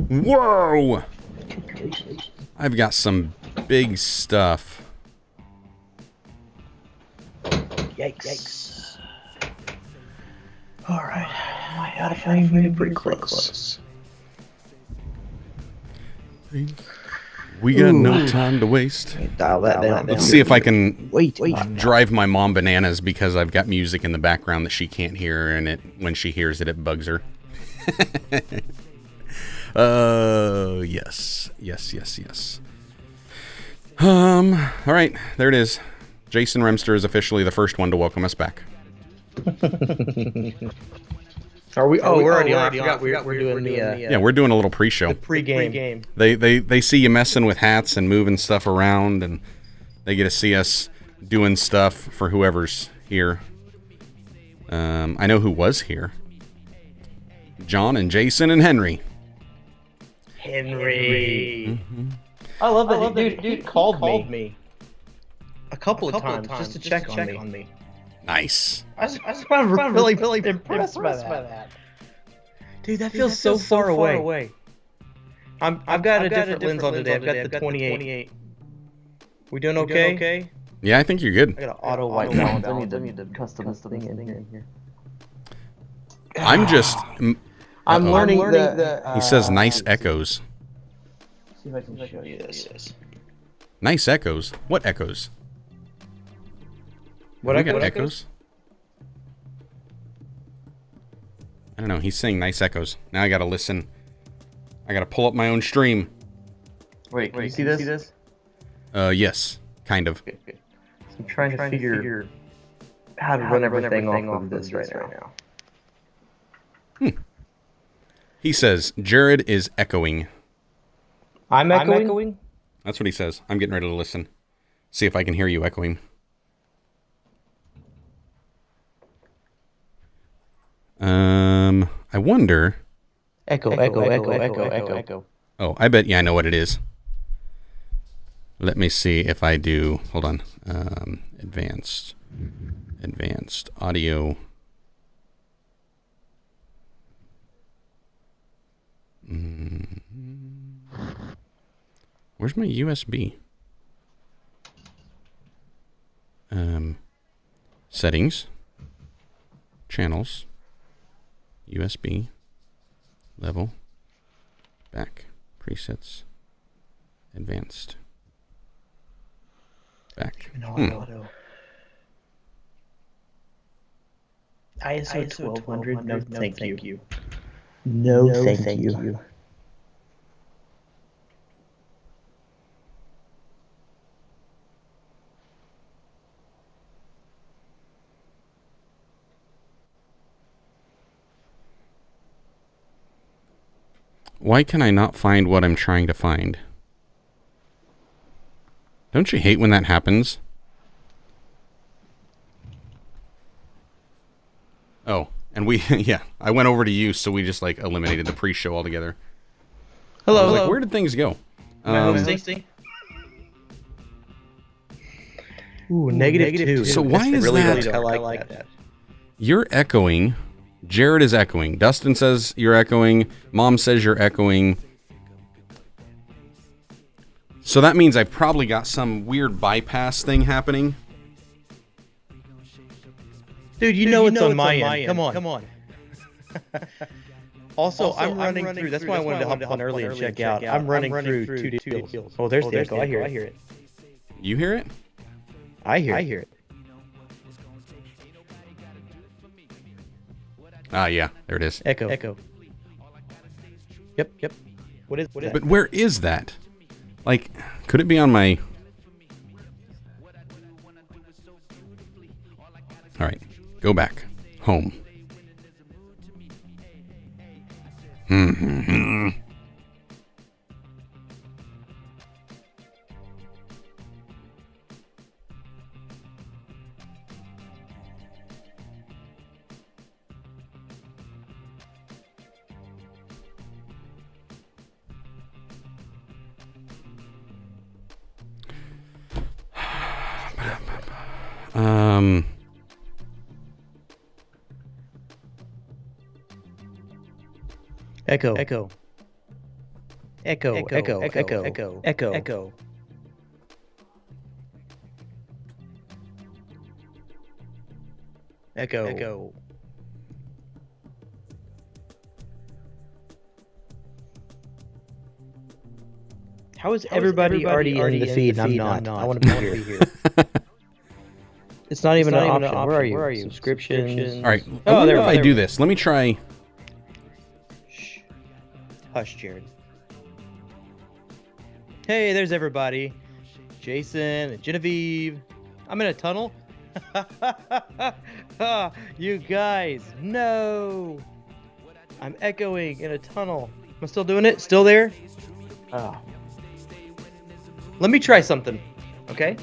Whoa! I've got some big stuff. Yikes. Alright, I gotta find me pretty close. We got no time to waste. Dial that down. Let's see if I can Wait. drive my mom bananas because I've got music in the background that she can't hear, and when she hears it, it bugs her. Yes. All right, there it is. Jason Remster is officially the first one to welcome us back. Are we? Oh, we're already on. I forgot we're doing the. Yeah, we're doing a little pre-show. The pre-game. They see you messing with hats and moving stuff around, and they get to see us doing stuff for whoever's here. I know who was here. John and Jason and Henry. Mm-hmm. I love that. Dude called me a couple of times just to check on me. Nice. I was really impressed by that. Dude, that feels so far away. I've got a different lens on today. I've got the 28. We doing okay? Yeah, I think you're good. I got an auto white balance. I need to custom this thing in here. I'm learning the. He says nice echoes. See if I can show you this. Nice echoes? What echoes? What got echoes? I don't know. He's saying nice echoes. Now I gotta listen. I gotta pull up my own stream. Wait, can you see this? Yes. Kind of. Good. So I'm trying to figure how to run everything off of this right now. He says, Jarrod is echoing. I'm echoing? That's what he says. I'm getting ready to listen. See if I can hear you echoing. I wonder. Echo. Oh, I bet. Yeah, I know what it is. Let me see if I do. Hold on. Advanced audio. Where's my USB? Settings. Channels. USB. Level. Back. Presets. Advanced. Back. ISO 1200. No, thank you. No, thank you. Why can I not find what I'm trying to find? Don't you hate when that happens? Oh, and yeah, I went over to you, so we just like eliminated the pre-show altogether. Hello. Like, where did things go? Ooh, -2. So why is that? I like that. You're echoing. Jarrod is echoing. Dustin says you're echoing. Mom says you're echoing. So that means I've probably got some weird bypass thing happening. Dude, you know it's on my end. Come on. Also, I'm running through. That's why I wanted to hop on early and check out. I'm running through two deals. Oh, there's the echo. I hear it. You hear it? I hear it. Ah, yeah, there it is. Echo. Yep. What is that? But where is that? Like, could it be on my... All right, go back. Home. Echo. Echo. Echo. Echo. Echo. Echo. Echo. Echo. Echo. Echo. How is everybody already in the feed and I'm not? I want to be here. It's not even an option. Where are you? Subscriptions. All right. Oh, there. If I do this, let me try. Shh. Hush, Jarrod. Hey, there's everybody. Jason and Genevieve. I'm in a tunnel. You guys, no. I'm echoing in a tunnel. Am I still doing it? Still there? Oh. Let me try something, okay?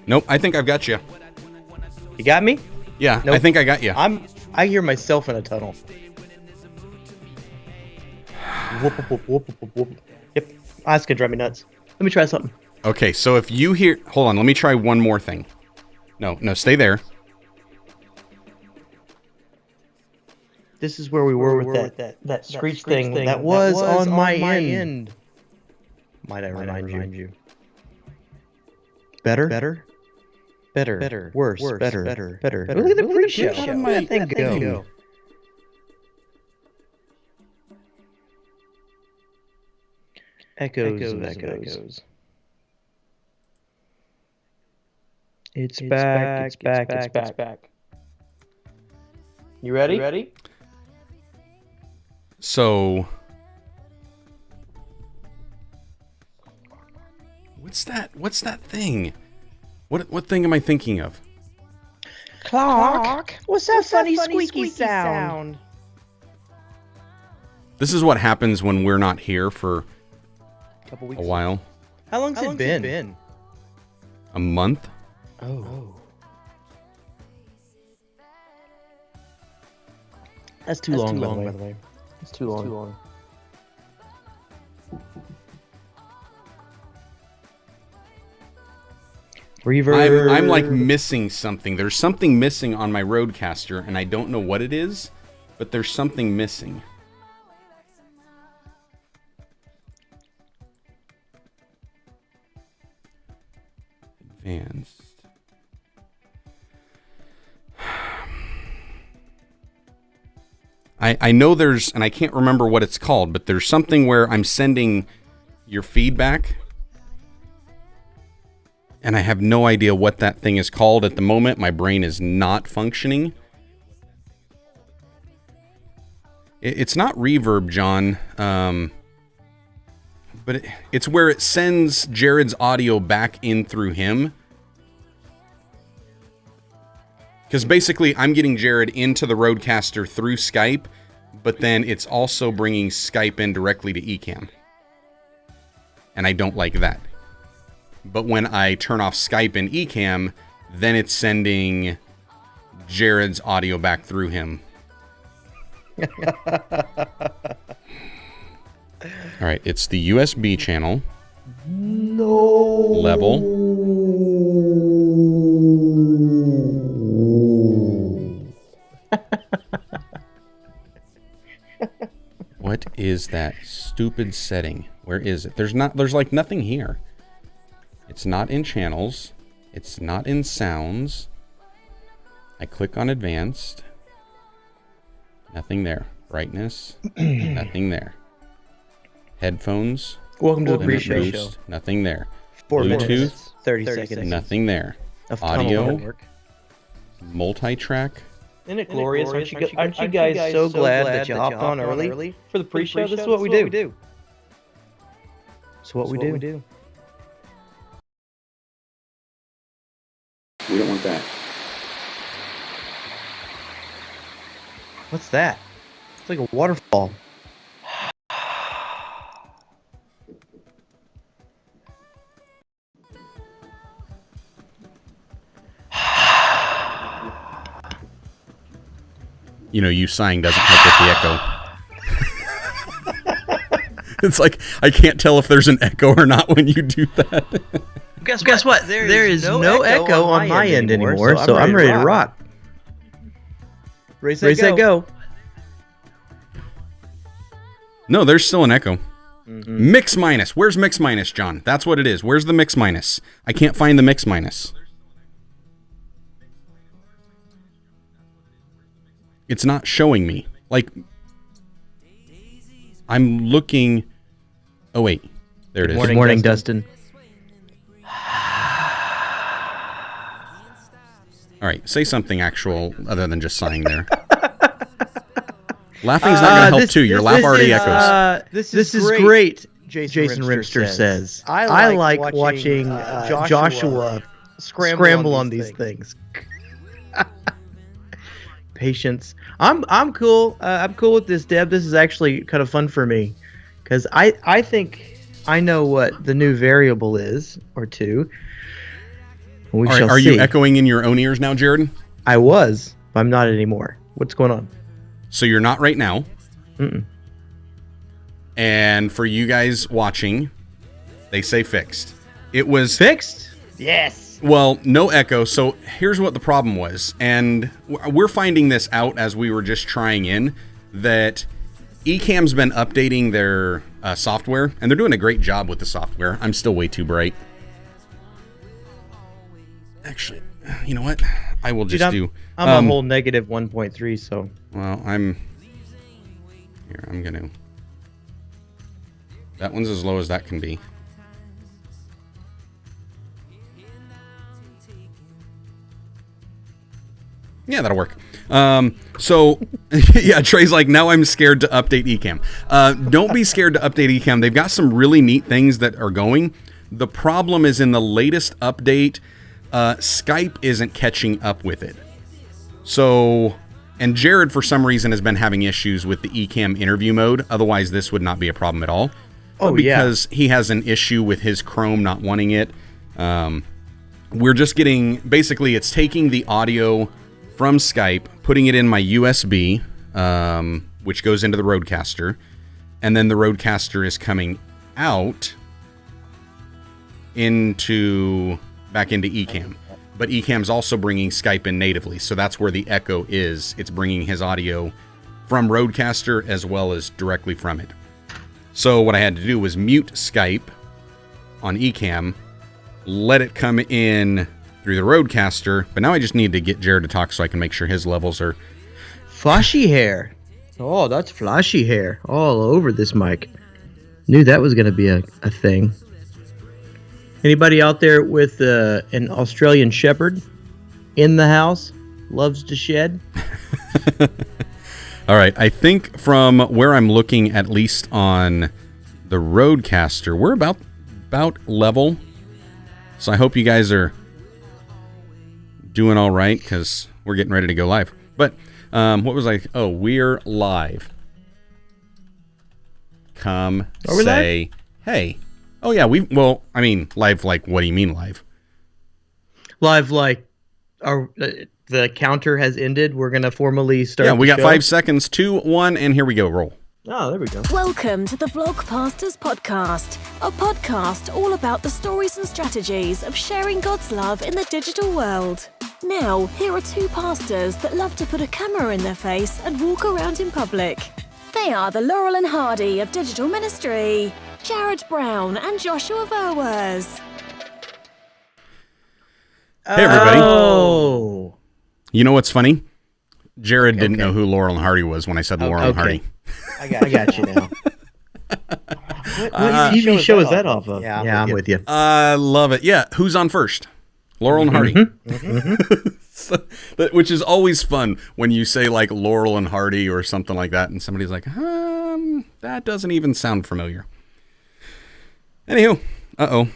Nope, I think I've got you. You got me? Yeah, nope. I think I got you. I hear myself in a tunnel. Whoop, whoop, whoop, whoop, whoop. Yep, that's gonna drive me nuts. Let me try something. Okay, so if you hear... Hold on, let me try one more thing. No, stay there. This is where we were with that screech thing that was on my end. Might I remind you? Better? Worse. Better. Look at the pre-show. How did that thing go? Echoes. It's back. You ready? So... What's that thing? What thing am I thinking of? Clock. What's that funny squeaky sound? This is what happens when we're not here for a while. How long's it been? A month? Oh. That's too long, by the way. It's too long. Reverb. I'm like missing something. There's something missing on my Rodecaster, and I don't know what it is, but there's something missing. Advanced. I know there's, and I can't remember what it's called, but there's something where I'm sending your feedback, and I have no idea what that thing is called at the moment. My brain is not functioning. It's not reverb, John, but it's where it sends Jarrod's audio back in through him. Because basically, I'm getting Jarrod into the Rodecaster through Skype, but then it's also bringing Skype in directly to Ecamm. And I don't like that. But when I turn off Skype and Ecamm, then it's sending Jarrod's audio back through him. All right, it's the USB channel. No. Level. What is that stupid setting? Where is it? There's like nothing here. It's not in channels. It's not in sounds. I click on advanced. Nothing there. Brightness. Nothing there. Headphones. Welcome to the pre-show show. Nothing there. 4 Bluetooth. minutes, 30 seconds. Nothing there. Audio. Multi-track. Isn't it glorious? Aren't you guys so glad that you hopped on early for the pre-show? This is what we do. It's what we do. We don't want that. What's that? It's like a waterfall. You know, you sighing doesn't help with the echo. It's like, I can't tell if there's an echo or not when you do that. Guess what? There is no echo on my end anymore, so I'm ready to rock. Ready, set, go. No, there's still an echo. Mm-hmm. Mix minus. Where's mix minus, John? That's what it is. Where's the mix minus? I can't find the mix minus. It's not showing me. Like, I'm looking. Oh, wait. There it is. Good morning, Dustin. All right. Say something actual other than just sighing there. Laughing's not going to help, too. Your laugh already echoes. This is great, Jason Rimster says. I like watching Joshua scramble on these things. Patience. I'm cool. I'm cool with this, Deb. This is actually kind of fun for me because I think I know what the new variable is or two. We shall see. Are you echoing in your own ears now, Jarrod? I was, but I'm not anymore. What's going on? So you're not right now. Mm-mm. And for you guys watching, they say fixed. It was fixed? Yes. Well, no echo. So here's what the problem was. And we're finding this out as we were just trying in, that Ecamm's been updating their software, and they're doing a great job with the software. I'm still way too bright. Actually, you know what? I will just do... I'm a whole negative 1.3, so... Well, I'm going to... That one's as low as that can be. Yeah, that'll work. So, yeah, Trey's like, now I'm scared to update Ecamm. Don't be scared to update Ecamm. They've got some really neat things that are going. The problem is in the latest update, Skype isn't catching up with it. So, and Jarrod, for some reason, has been having issues with the Ecamm interview mode. Otherwise, this would not be a problem at all. Oh, because he has an issue with his Chrome not wanting it. We're just getting, basically, it's taking the audio from Skype, putting it in my USB, which goes into the Rodecaster, and then the Rodecaster is coming out back into Ecamm. But Ecamm's also bringing Skype in natively, so that's where the echo is. It's bringing his audio from Rodecaster as well as directly from it. So what I had to do was mute Skype on Ecamm, let it come in through the Rodecaster, but now I just need to get Jarrod to talk so I can make sure his levels are... Flashy hair. Oh, that's flashy hair all over this mic. Knew that was going to be a thing. Anybody out there with an Australian Shepherd in the house? Loves to shed? All right, I think from where I'm looking, at least on the Rodecaster, we're about level. So I hope you guys are doing all right, because we're getting ready to go live. But what was I? Oh, we're live. Come say hey. Oh yeah, live like, what do you mean live? Live like the counter has ended. We're gonna formally start. Yeah, we got 5 seconds. 2, 1, and here we go. Roll. Oh, there we go. Welcome to the Vlogpastors Podcast, a podcast all about the stories and strategies of sharing God's love in the digital world. Now, here are two pastors that love to put a camera in their face and walk around in public. They are the Laurel and Hardy of digital ministry, Jarrod Brown and Joshua Verwers. Hey, everybody. Oh. You know what's funny? Jarrod didn't know who Laurel and Hardy was when I said Laurel and Hardy. I got you now. What TV show is that off of? Yeah, I'm with you. I love it. Yeah, who's on first? Laurel and Hardy. Which is always fun when you say like Laurel and Hardy or something like that, and somebody's like, that doesn't even sound familiar. Anywho,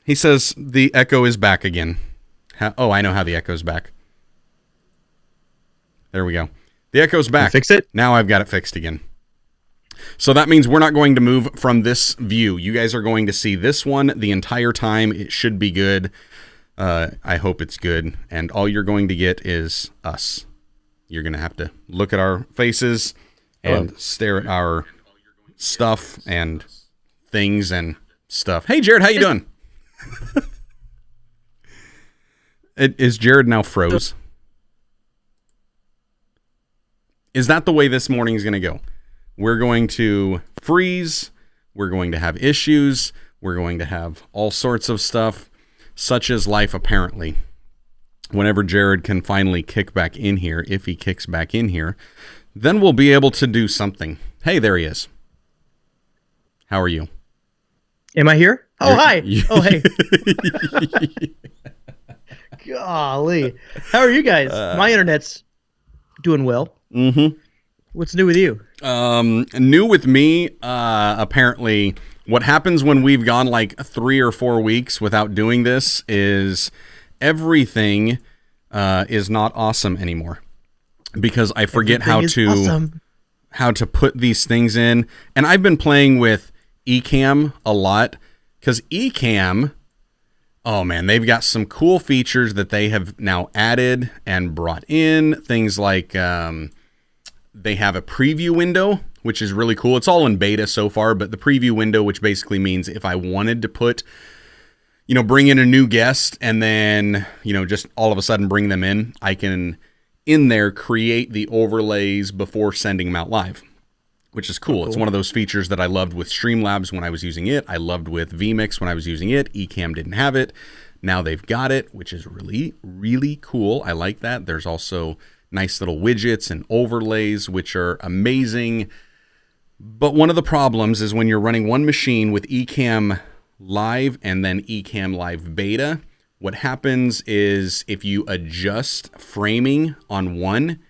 he says the echo is back again. I know how the echo's back. There we go. The echo's back. Fix it? Now I've got it fixed again. So that means we're not going to move from this view. You guys are going to see this one the entire time. It should be good. I hope it's good. And all you're going to get is us. You're going to have to look at our faces and stare at our stuff and things and stuff. Hey, Jarrod, how you doing? Is Jarrod now froze? Is that the way this morning is going to go? We're going to freeze. We're going to have issues. We're going to have all sorts of stuff. Such is life, apparently. Whenever Jarrod can finally kick back in here, if he kicks back in here, then we'll be able to do something. Hey, there he is. How are you? Am I here? Oh, hi. Oh, hey. Golly. How are you guys? My internet's doing well. Mm-hmm. What's new with you? New with me, apparently, what happens when we've gone like 3 or 4 weeks without doing this is everything is not awesome anymore. Because I forget how to put these things in. And I've been playing with Ecamm a lot. Because Ecamm, oh man, they've got some cool features that they have now added and brought in. Things like they have a preview window, which is really cool. It's all in beta so far, but the preview window, which basically means if I wanted to put, bring in a new guest and then, just all of a sudden bring them in, I can in there create the overlays before sending them out live, which is cool. It's one of those features that I loved with Streamlabs when I was using it. I loved with vMix when I was using it. Ecamm didn't have it. Now they've got it, which is really, really cool. I like that. There's also nice little widgets and overlays, which are amazing. But one of the problems is when you're running one machine with Ecamm Live and then Ecamm Live Beta, what happens is if you adjust framing on one,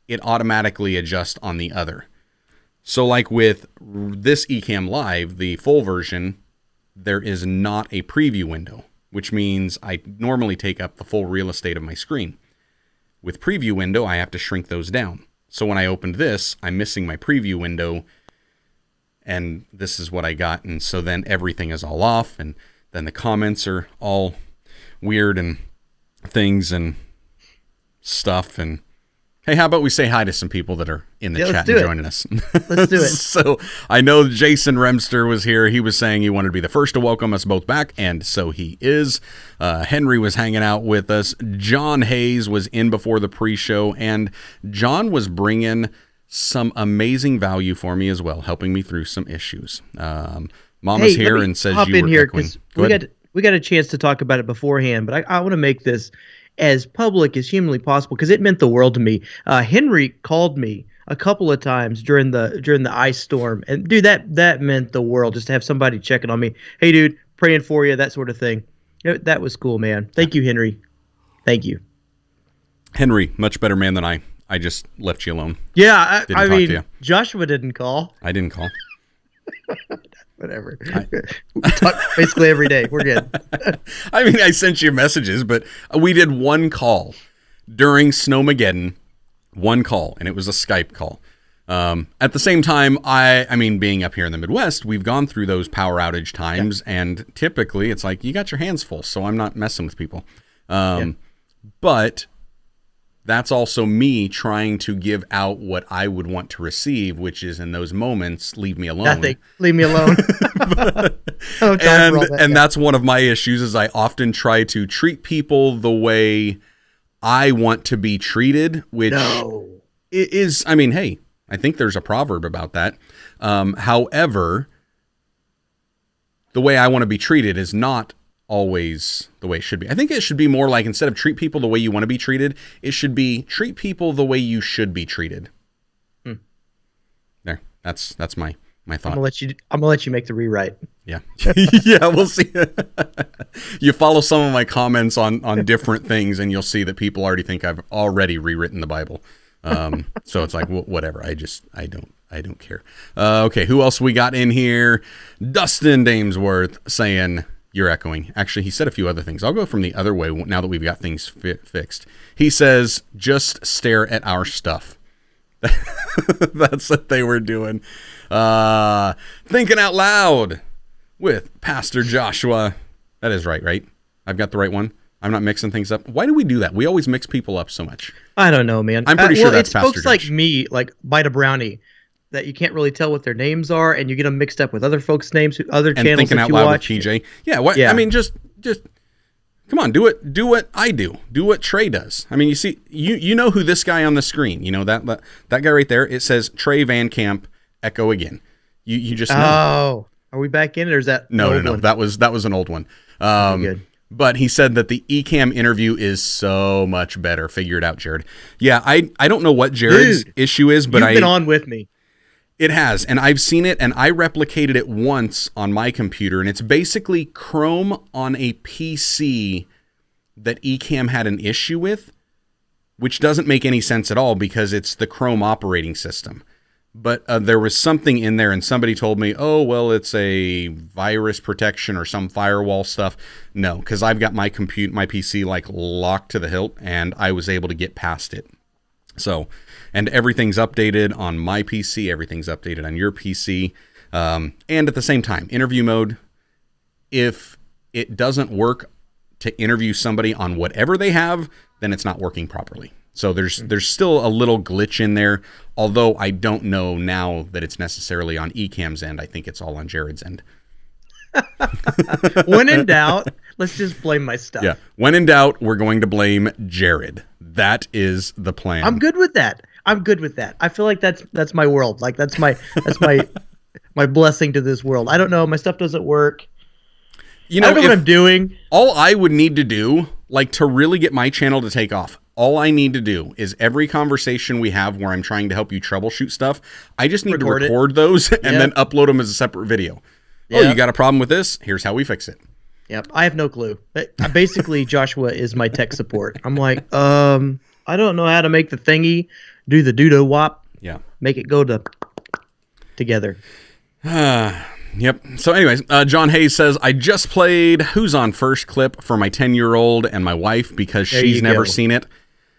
it automatically adjusts on the other. So like with this Ecamm Live, the full version, there is not a preview window, which means I normally take up the full real estate of my screen. With preview window, I have to shrink those down. So when I opened this, I'm missing my preview window, and this is what I got. And so then everything is all off, and then the comments are all weird and things and stuff. And hey, how about we say hi to some people that are in the chat and joining us? Let's do it. So I know Jason Remster was here. He was saying he wanted to be the first to welcome us both back, and so he is. Henry was hanging out with us. John Hayes was in before the pre-show, and John was bringing some amazing value for me as well, helping me through some issues. Mama's here and says you were echoing. We got a chance to talk about it beforehand, but I want to make this as public as humanly possible because it meant the world to me. Henry called me a couple of times during the ice storm, and dude, that meant the world just to have somebody checking on me. Hey, dude, praying for you, that sort of thing. That was cool, man. Thank you, Henry. Thank you, Henry. Much better man than I. I just left you alone. Yeah, I mean, Joshua didn't call. I didn't call. Whatever. We talk basically every day. We're good. I mean, I sent you messages, but we did one call during Snowmageddon. One call, and it was a Skype call. At the same time, I mean, being up here in the Midwest, we've gone through those power outage times, and typically it's like you got your hands full, so I'm not messing with people. But that's also me trying to give out what I would want to receive, which is in those moments, leave me alone. Nothing. Leave me alone. And that's one of my issues is I often try to treat people the way I want to be treated, which is, I mean, hey, I think there's a proverb about that. However, the way I want to be treated is not always the way it should be. I think it should be more like, instead of treat people the way you want to be treated, it should be treat people the way you should be treated. There, that's my thought. I'm gonna let you make the rewrite. Yeah. Yeah, we'll see. You follow some of my comments on different things and you'll see that people already think I've already rewritten the Bible. So it's like, whatever. I don't care. Okay. Who else we got in here? Dustin Damesworth saying, you're echoing. Actually, he said a few other things. I'll go from the other way now that we've got things fixed. He says, just stare at our stuff. That's what they were doing. Thinking out loud with Pastor Joshua. That is right? I've got the right one. I'm not mixing things up. Why do we do that? We always mix people up so much. I don't know, man. I'm pretty sure that's it's Pastor folks Josh. like me, like Bite a Brownie, that you can't really tell what their names are, and you get them mixed up with other folks' names, other channels thinking that out you loud watch. with PJ. Yeah. I mean, just come on, do what I do. Do what Trey does. I mean, you see, you know who this guy on the screen, you know, that guy right there, it says Trey Van Camp, echo again. You just know. Oh, are we back in it, or is that No. one? That was an old one. Good. But he said that the Ecamm interview is so much better. Figure it out, Jarrod. Yeah, I don't know what Jared's issue is, but you've been on with me. It has, and I've seen it, and I replicated it once on my computer, and it's basically Chrome on a PC that Ecamm had an issue with, which doesn't make any sense at all because it's the Chrome operating system. But there was something in there, and somebody told me, oh, well, it's a virus protection or some firewall stuff. No, because I've got my PC like locked to the hilt, and I was able to get past it. So, and everything's updated on my PC, everything's updated on your PC. And at the same time, interview mode, if it doesn't work to interview somebody on whatever they have, then it's not working properly. So there's still a little glitch in there, although I don't know now that it's necessarily on Ecamm's end. I think it's all on Jarrod's end. When in doubt, let's just blame my stuff. Yeah. When in doubt, we're going to blame Jarrod. That is the plan. I'm good with that. I feel like that's my world. Like that's my my blessing to this world. I don't know. My stuff doesn't work. I don't know what I'm doing. All I would need to do, like to really get my channel to take off, all I need to do is every conversation we have where I'm trying to help you troubleshoot stuff, I just need to record those and then upload them as a sepeperate video. Yep. Oh, you got a problem with this? Here's how we fix it. Yep. I have no clue. Basically, Joshua is my tech support. I'm like, I don't know how to make the thingy do the doodle wop. Yeah. Make it go together. Yep. So anyways, John Hayes says, I just played Who's on First clip for my 10-year-old and my wife because she's never seen it.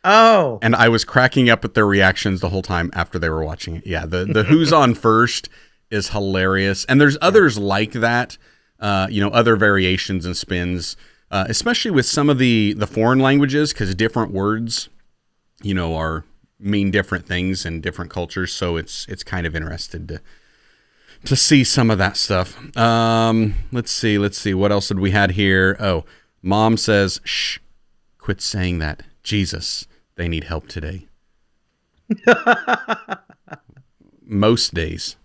Oh. And I was cracking up at their reactions the whole time after they were watching it. Yeah, the Who's on First is hilarious. And there's others like that, other variations and spins, especially with some of the foreign languages, because different words, mean different things in different cultures. So it's kind of interesting to see some of that stuff. Let's see. What else did we had here? Oh, Mom says, shh, quit saying that. Jesus, they need help today. Most days.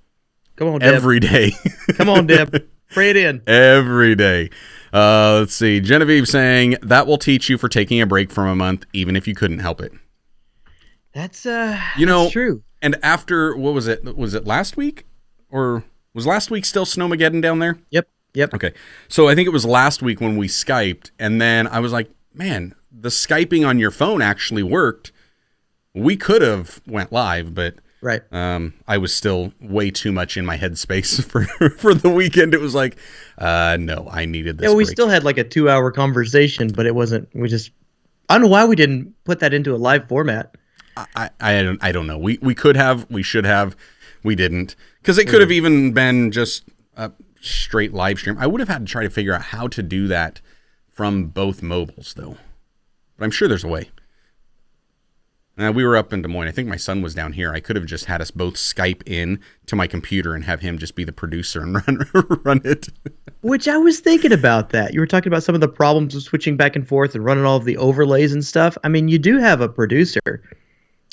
Come on, Deb. Every day. Come on, Deb. Pray it in. Every day. Let's see. Genevieve saying, that will teach you for taking a break from a month, even if you couldn't help it. That's true. And after, what was it? Was it last week? Or was last week still Snowmageddon down there? Yep. Okay. So I think it was last week when we Skyped, and then I was like, man, the Skyping on your phone actually worked. We could have went live, but right. I was still way too much in my headspace for the weekend. It was like, no, I needed this. Yeah, we break. still had like a 2-hour conversation, but it wasn't. I don't know why we didn't put that into a live format. I don't know. We could have. We should have. We didn't, because it could have even been just a straight live stream. I would have had to try to figure out how to do that from both mobiles, though. But I'm sure there's a way. We were up in Des Moines. I think my son was down here. I could have just had us both Skype in to my computer and have him just be the producer and run it. Which I was thinking about that. You were talking about some of the problems of switching back and forth and running all of the overlays and stuff. I mean, you do have a producer.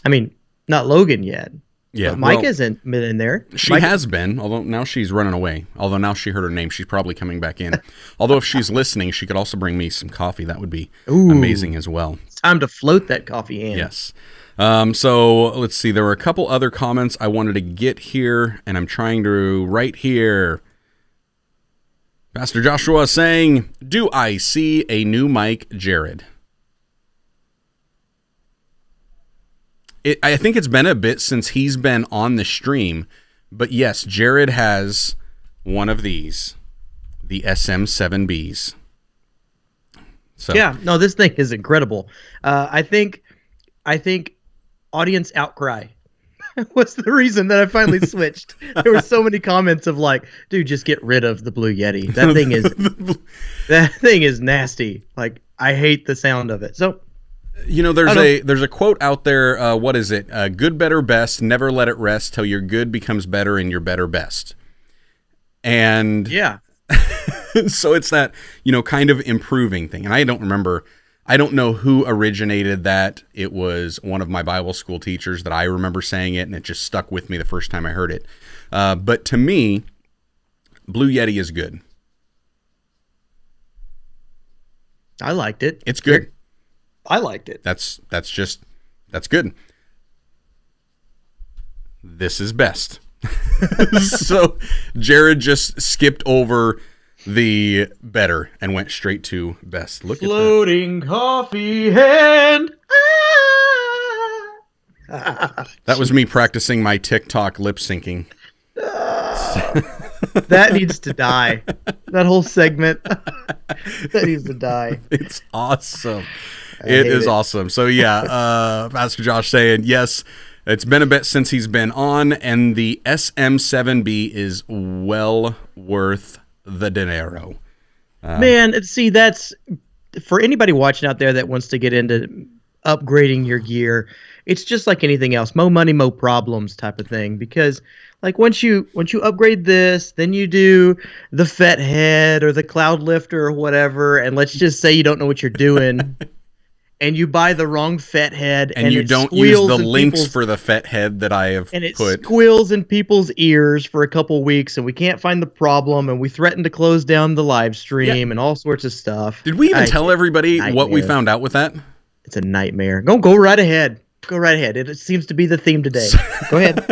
I mean, not Logan yet. Yeah, but Mike hasn't been in there. She has been, although now she's running away. Although now she heard her name, she's probably coming back in. Although if she's listening, she could also bring me some coffee. That would be amazing as well. It's time to float that coffee in. Yes. So let's see. There were a couple other comments I wanted to get here, and I'm trying to right here. Pastor Joshua saying, do I see a new mic, Jarrod? I think it's been a bit since he's been on the stream, but yes, Jarrod has one of these, the SM7Bs. So yeah, no, this thing is incredible. I think audience outcry was the reason that I finally switched. There were so many comments of like, dude, just get rid of the Blue Yeti. That thing is nasty. Like, I hate the sound of it. So. There's a quote out there. What is it? Good, better, best. Never let it rest till your good becomes better and your better best. And yeah, so it's that, kind of improving thing. And I don't know who originated that. It was one of my Bible school teachers that I remember saying it, and it just stuck with me the first time I heard it. But to me, Blue Yeti is good. I liked it. It's good. I liked it. That's good. This is best. So Jarrod just skipped over the better and went straight to best. Look Floating coffee hand. That was me practicing my TikTok lip syncing. That needs to die. That whole segment. That needs to die. It's awesome. It is awesome. So yeah, Pastor Josh saying, yes, it's been a bit since he's been on, and the SM7B is well worth the dinero. Man, see, that's for anybody watching out there that wants to get into upgrading your gear. It's just like anything else, mo money, mo problems type of thing. Because like once you upgrade this, then you do the FET head or the cloud lifter or whatever, and let's just say you don't know what you're doing, and you buy the wrong FET head, and you don't use the links for the FET head that I have and it put. Squeals in people's ears for a couple weeks, and we can't find the problem, and we threaten to close down the live stream and all sorts of stuff. Did we even tell everybody what we found out with that? It's a nightmare. Go right ahead. Go right ahead. It seems to be the theme today. Go ahead.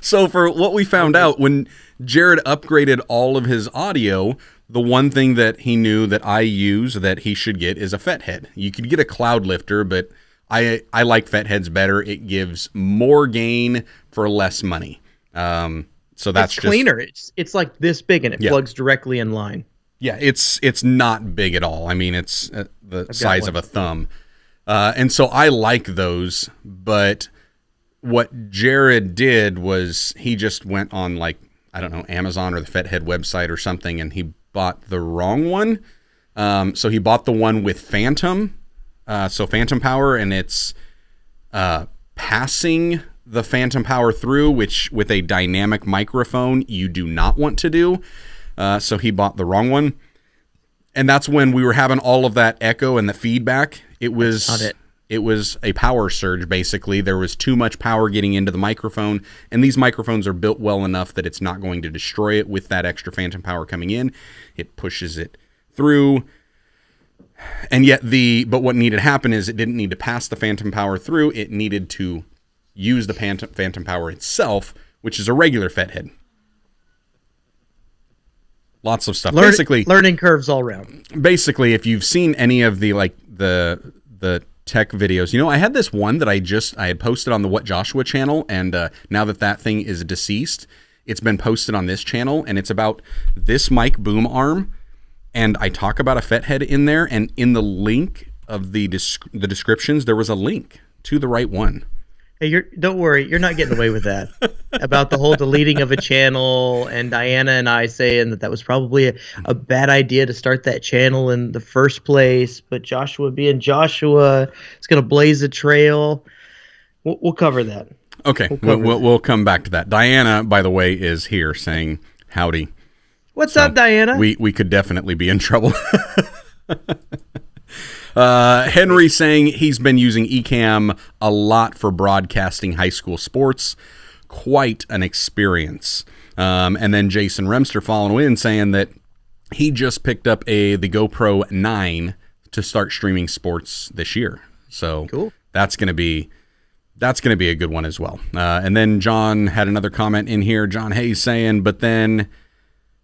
So for what we found out, when Jarrod upgraded all of his audio, the one thing that he knew that I use that he should get is a FET head. You could get a cloud lifter, but I like FET heads better. It gives more gain for less money. So that's it's cleaner. It's like this big, and it plugs directly in line. Yeah, it's not big at all. I mean, it's the size of a thumb. And so I like those, but what Jarrod did was he just went on, like, I don't know, Amazon or the FET head website or something, and he bought the wrong one. So he bought the one with Phantom, so Phantom power, and it's passing the Phantom power through, which with a dynamic microphone you do not want to do. So he bought the wrong one. And that's when we were having all of that echo and the feedback. It was a power surge, basically. There was too much power getting into the microphone, and these microphones are built well enough that it's not going to destroy it with that extra phantom power coming in. It pushes it through. And yet but what needed to happen is it didn't need to pass the phantom power through. It needed to use the phantom power itself, which is a regular FET head. Lots of stuff. Basically, learning curves all around. Basically, if you've seen any of the tech videos, I had this one that I had posted on the What Joshua channel, and now that thing is deceased, it's been posted on this channel, and it's about this mic boom arm, and I talk about a FET head in there, and in the link of the descriptions, there was a link to the right one. Hey, don't worry, you're not getting away with that. About the whole deleting of a channel, and Diana and I saying that was probably a bad idea to start that channel in the first place, but Joshua being Joshua, it's going to blaze a trail. We'll cover that. Okay, we'll come back to that. Diana, by the way, is here saying howdy. What's up, Diana? We could definitely be in trouble. Henry saying he's been using Ecamm a lot for broadcasting high school sports. Quite an experience. And then Jason Remster following in saying that he just picked up the GoPro 9 to start streaming sports this year. So cool. That's going to be a good one as well. And then John had another comment in here. John Hayes saying, but then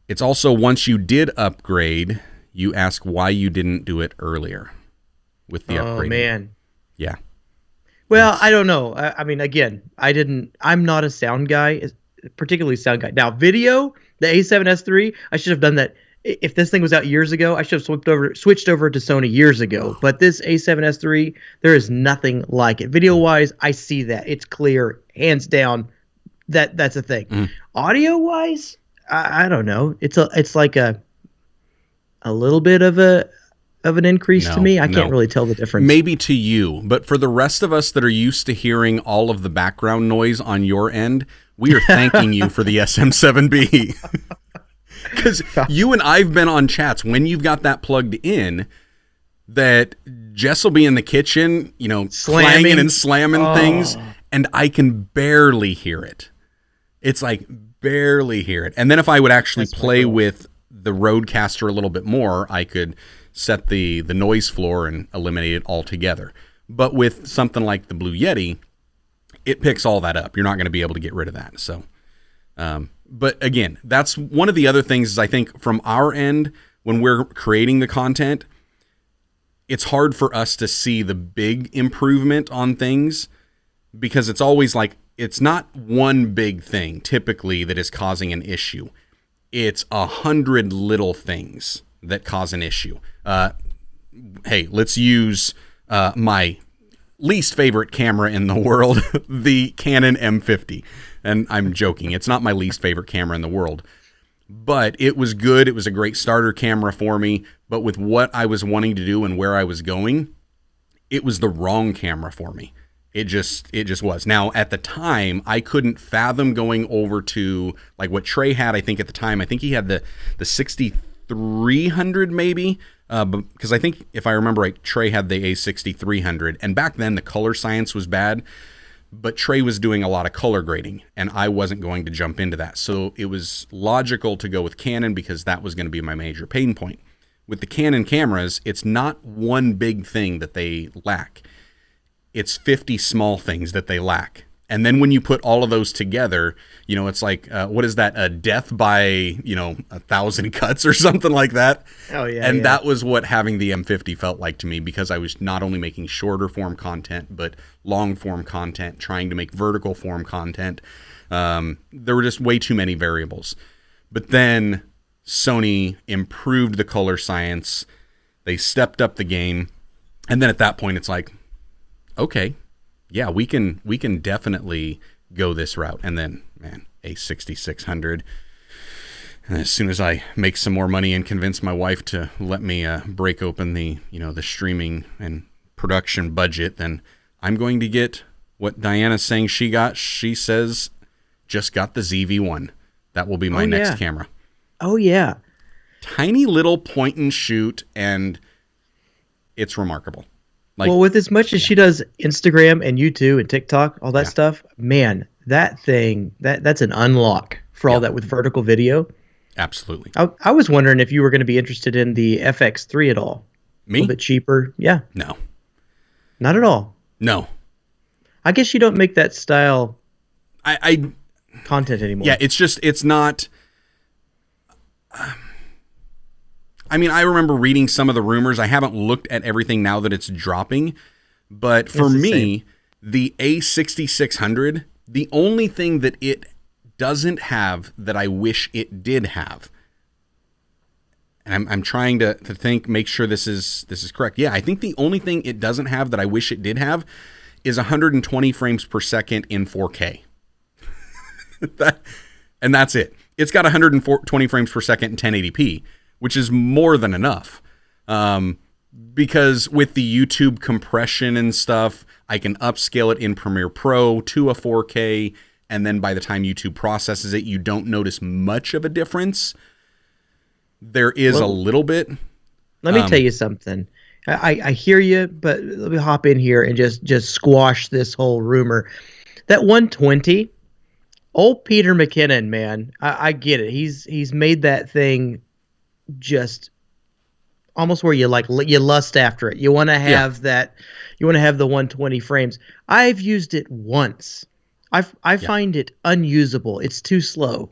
it's also once you did upgrade, you ask why you didn't do it earlier. With the upgrade. Oh, man. Yeah. Well, I don't know. I mean, again, I'm not a sound guy, particularly sound guy. Now, video, the A7S III, I should have done that. If this thing was out years ago, I should have switched over to Sony years ago. But this A7S III, there is nothing like it. Video-wise, I see that. It's clear, hands down. That's a thing. Audio-wise, I don't know. It's like a little bit of an increase to me. I can't really tell the difference. Maybe to you, but for the rest of us that are used to hearing all of the background noise on your end, we are thanking you for the SM7B. Because you and I've been on chats when you've got that plugged in, that Jess will be in the kitchen, clanging and slamming things, and I can barely hear it. It's like barely hear it. And then if I would actually play with the Rodecaster a little bit more, I could set the noise floor and eliminate it altogether. But with something like the Blue Yeti, it picks all that up. You're not going to be able to get rid of that. So, but again, that's one of the other things is I think from our end, when we're creating the content, it's hard for us to see the big improvement on things because it's always like, it's not one big thing typically that is causing an issue. It's 100 little things that cause an issue. Hey, let's use my least favorite camera in the world, the Canon M50. And I'm joking. It's not my least favorite camera in the world. But it was good. It was a great starter camera for me. But with what I was wanting to do and where I was going, it was the wrong camera for me. It just was. Now, at the time, I couldn't fathom going over to like what Trey had, I think at the time. I think he had the 6300 maybe. Because I think if I remember right, Trey had the A6300. And back then, the color science was bad. But Trey was doing a lot of color grading, and I wasn't going to jump into that. So it was logical to go with Canon because that was going to be my major pain point. With the Canon cameras, it's not one big thing that they lack. It's 50 small things that they lack. And then when you put all of those together, you know, it's like, what is that? A death by, 1,000 cuts or something like that. Oh, yeah. And that was what having the M50 felt like to me because I was not only making shorter form content, but long form content, trying to make vertical form content. There were just way too many variables. But then Sony improved the color science. They stepped up the game. And then at that point, it's like, okay, yeah, we can definitely go this route. And then, man, a 6600. And as soon as I make some more money and convince my wife to let me break open the streaming and production budget, then I'm going to get what Diana's saying she got. She says just got the ZV-1. That will be my next camera. Oh, yeah. Tiny little point and shoot, and it's remarkable. Well, with as much as she does Instagram and YouTube and TikTok, all that stuff, man, that thing, that's an unlock for all that with vertical video. Absolutely. I was wondering if you were going to be interested in the FX3 at all. Me? A little bit cheaper. Yeah. No. Not at all. No. I guess you don't make that style I content anymore. Yeah, it's not... I mean, I remember reading some of the rumors. I haven't looked at everything now that it's dropping. But for me, the A6600, the only thing that it doesn't have that I wish it did have, and I'm trying to think, make sure this is correct. Yeah, I think the only thing it doesn't have that I wish it did have is 120 frames per second in 4K. And that's it. It's got 120 frames per second in 1080p. Which is more than enough. Because with the YouTube compression and stuff, I can upscale it in Premiere Pro to a 4K, and then by the time YouTube processes it, you don't notice much of a difference. There is a little bit. Let me tell you something. I hear you, but let me hop in here and just squash this whole rumor. That 120, old Peter McKinnon, man, I get it. He's made that thing just almost where you lust after it. You want to have that. You want to have the 120 frames. I've used it once. I find it unusable. It's too slow.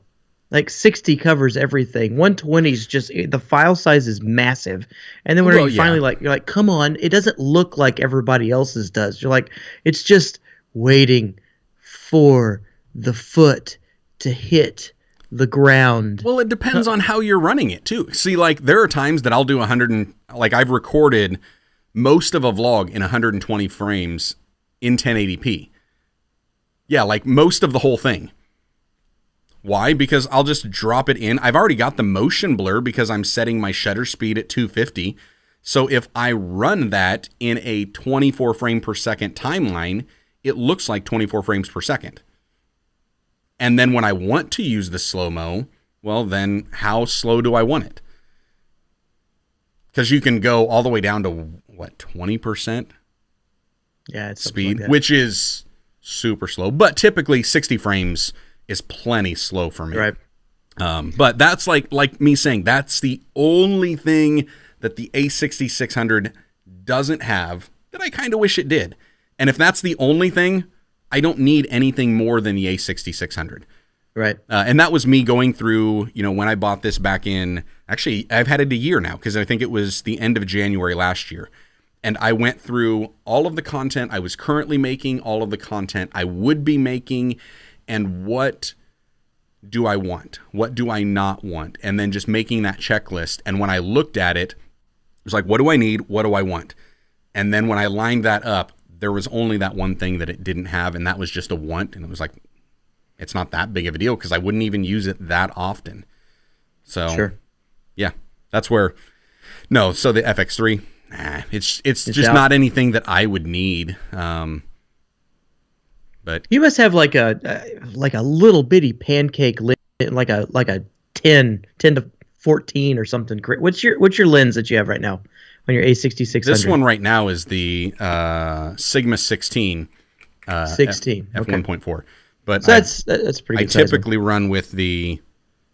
Like 60 covers everything. 120 is just, the file size is massive. And then when you're finally you're like, come on, it doesn't look like everybody else's does. You're like, it's just waiting for the foot to hit the ground. Well, it depends on how you're running it too. See, like there are times that I'll do 100 like I've recorded most of a vlog in 120 frames in 1080p. Yeah, like most of the whole thing. Why? Because I'll just drop it in. I've already got the motion blur because I'm setting my shutter speed at 250. So if I run that in a 24 frame per second timeline, it looks like 24 frames per second. And then when I want to use the slow-mo, well, then how slow do I want it? Because you can go all the way down to, what, 20%? Yeah, it's speed, like which is super slow. But typically 60 frames is plenty slow for me. Right. But that's like me saying that's the only thing that the A6600 doesn't have that I kind of wish it did. And if that's the only thing, I don't need anything more than the A6600. Right. And that was me going through, when I bought this back in, actually, I've had it a year now because I think it was the end of January last year. And I went through all of the content I was currently making, all of the content I would be making, and what do I want? What do I not want? And then just making that checklist. And when I looked at it, it was like, what do I need? What do I want? And then when I lined that up, there was only that one thing that it didn't have, and that was just a want. And it was like, it's not that big of a deal because I wouldn't even use it that often. So, sure. Yeah, that's where. No, so the FX3, it's just out. not anything that I would need. But you must have like a little bitty pancake lens, like a 10 to 14 or something. What's your lens that you have right now on your A6600? This one right now is the Sigma 16. 16 f1.4. But so that's pretty good. I typically run with the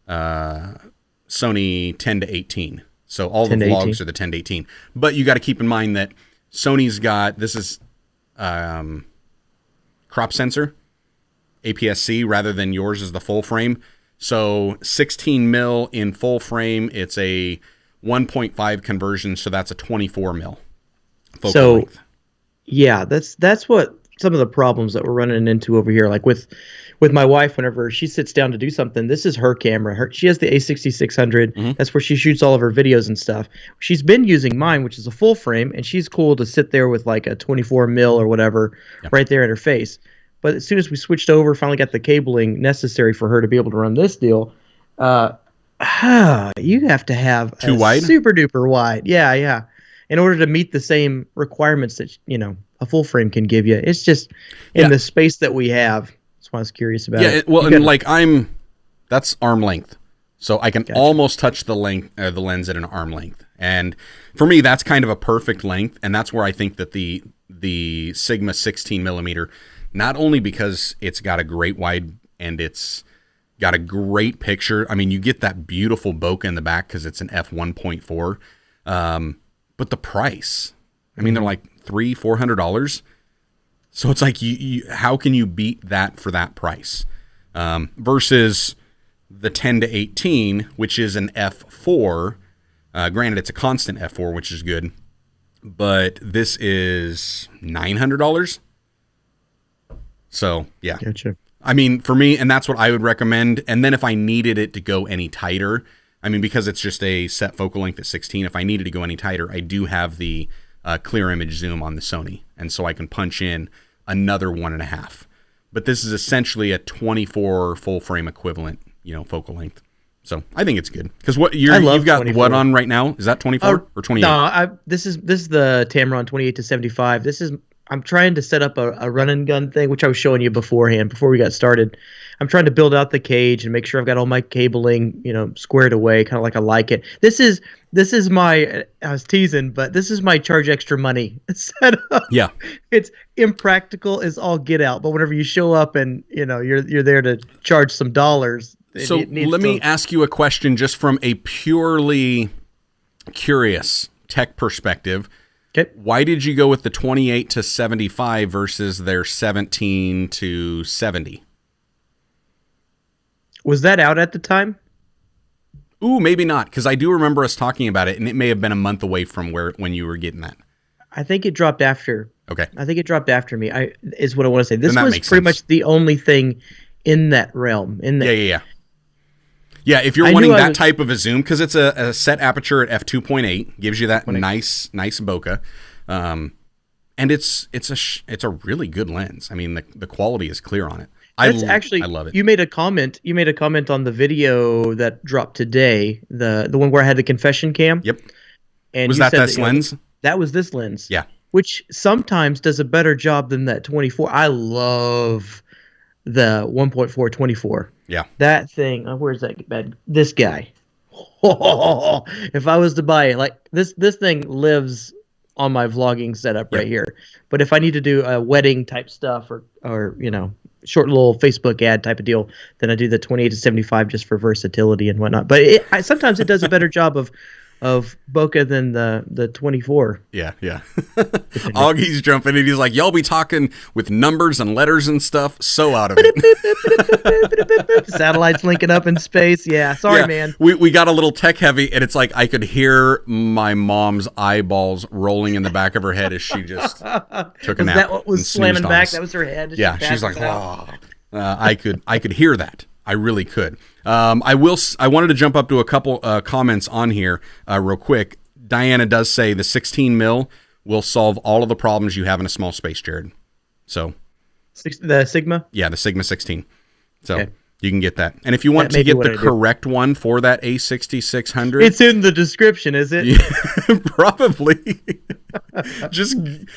Sony 10 to 18. So all the vlogs are the 10 to 18. But you got to keep in mind that Sony's got, this is crop sensor, APS-C, rather than yours is the full frame. So 16 mil in full frame, it's a 1.5 conversion, so that's a 24 mil focal length. Yeah, that's what some of the problems that we're running into over here. Like with my wife, whenever she sits down to do something, this is her camera. She has the A6600. Mm-hmm. That's where she shoots all of her videos and stuff. She's been using mine, which is a full frame, and she's cool to sit there with like a 24 mil or whatever right there in her face. But as soon as we switched over, finally got the cabling necessary for her to be able to run this deal, you have to have too wide? Super duper wide. Yeah. In order to meet the same requirements that, a full frame can give you. It's just in the space that we have. That's why I was curious about it. That's arm length. So I can almost touch the lens at an arm length. And for me, that's kind of a perfect length. And that's where I think that the Sigma 16 millimeter, not only because it's got a great wide and it's got a great picture. I mean, you get that beautiful bokeh in the back because it's an f1.4. But the price, I mean, they're like $300-$400. So it's like, you how can you beat that for that price? Versus the 10 to 18, which is an f4. Granted, it's a constant f4, which is good. But this is $900. So, yeah. Gotcha. I mean, for me, and that's what I would recommend. And then if I needed it to go any tighter, I mean, because it's just a set focal length at 16, if I needed to go any tighter, I do have the clear image zoom on the Sony. And so I can punch in another 1.5. But this is essentially a 24 full frame equivalent, focal length. So I think it's good. Because you've got 24. What on right now? Is that 24 or 28? No, this is the Tamron 28 to 75. I'm trying to set up a run and gun thing, which I was showing you before we got started. I'm trying to build out the cage and make sure I've got all my cabling, squared away, kind of like I like it. This is my, I was teasing, but this is my charge extra money setup. Yeah. It's impractical as all get out, but whenever you show up and, you're there to charge some dollars. So let me ask you a question just from a purely curious tech perspective. Okay. Why did you go with the 28 to 75 versus their 17 to 70? Was that out at the time? Ooh, maybe not, because I do remember us talking about it, and it may have been a month away from when you were getting that. I think it dropped after. Okay. I think it dropped after me. Is what I want to say. This was pretty much the only thing in that realm. Yeah, if you're wanting that type of a zoom, because it's a set aperture at f2.8, gives you that nice bokeh, and it's a really good lens. I mean, the quality is clear on it. I love it. You made a comment on the video that dropped today, the one where I had the confession cam. Yep. And was that this lens? That was this lens. Yeah. Which sometimes does a better job than that 24. I love the 1.4 24. Yeah. That thing. Where's that bad? This guy. If I was to buy it, like this thing lives on my vlogging setup right here. But if I need to do a wedding type stuff or short little Facebook ad type of deal, then I do the 28 to 75 just for versatility and whatnot. But sometimes it does a better job of bokeh than the 24. Yeah. Augie's jumping in. He's like, y'all be talking with numbers and letters and stuff. So out of it. Satellites linking up in space. Yeah. Sorry, man. We got a little tech heavy, and it's like I could hear my mom's eyeballs rolling in the back of her head as she just took a nap. Was that what was slamming back? That was her head. Yeah. She's like, oh. I could hear that. I really could. I wanted to jump up to a couple comments on here real quick. Diana does say the 16 mil will solve all of the problems you have in a small space, Jarrod. So the Sigma? Yeah, the Sigma 16. So okay. You can get that. And if you want to get the correct one for that A6600, it's in the description, is it? Yeah, probably.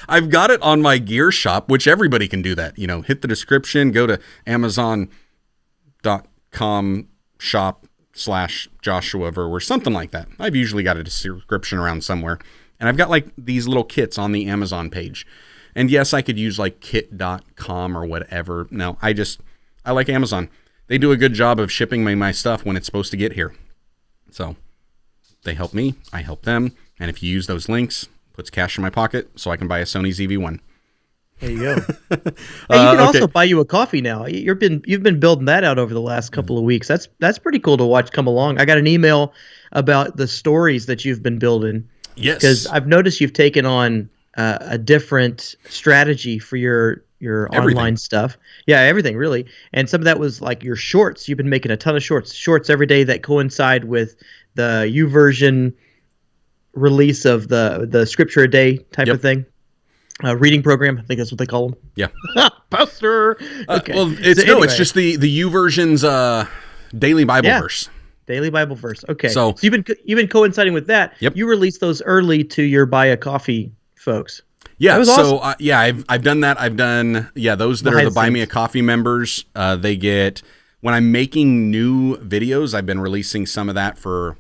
I've got it on my gear shop, which everybody can do that. Hit the description, go to Amazon.com shop/Joshua Verwers, something like that. I've usually got a description around somewhere, and I've got like these little kits on the Amazon page. And yes, I could use like kit.com or whatever. No, I like Amazon. They do a good job of shipping me my stuff when it's supposed to get here. So they help me, I help them, and if you use those links, puts cash in my pocket so I can buy a Sony ZV-1. There you go. Hey, you can also buy you a coffee now. You've been building that out over the last couple of weeks. That's pretty cool to watch come along. I got an email about the stories that you've been building. Yes. Because I've noticed you've taken on a different strategy for your online stuff. Yeah, everything really. And some of that was like your shorts. You've been making a ton of shorts every day that coincide with the YouVersion release of the scripture a day type of thing. Reading program, I think that's what they call them. Yeah. Pastor. Okay. Well, it's just the YouVersion's daily Bible verse. Daily Bible verse. Okay. So you've been coinciding with that. Yep. You released those early to your buy a coffee folks. Yeah. That was awesome. I've done that. I've done those that are the Buy Me a Coffee members. They get, when I'm making new videos, I've been releasing some of that for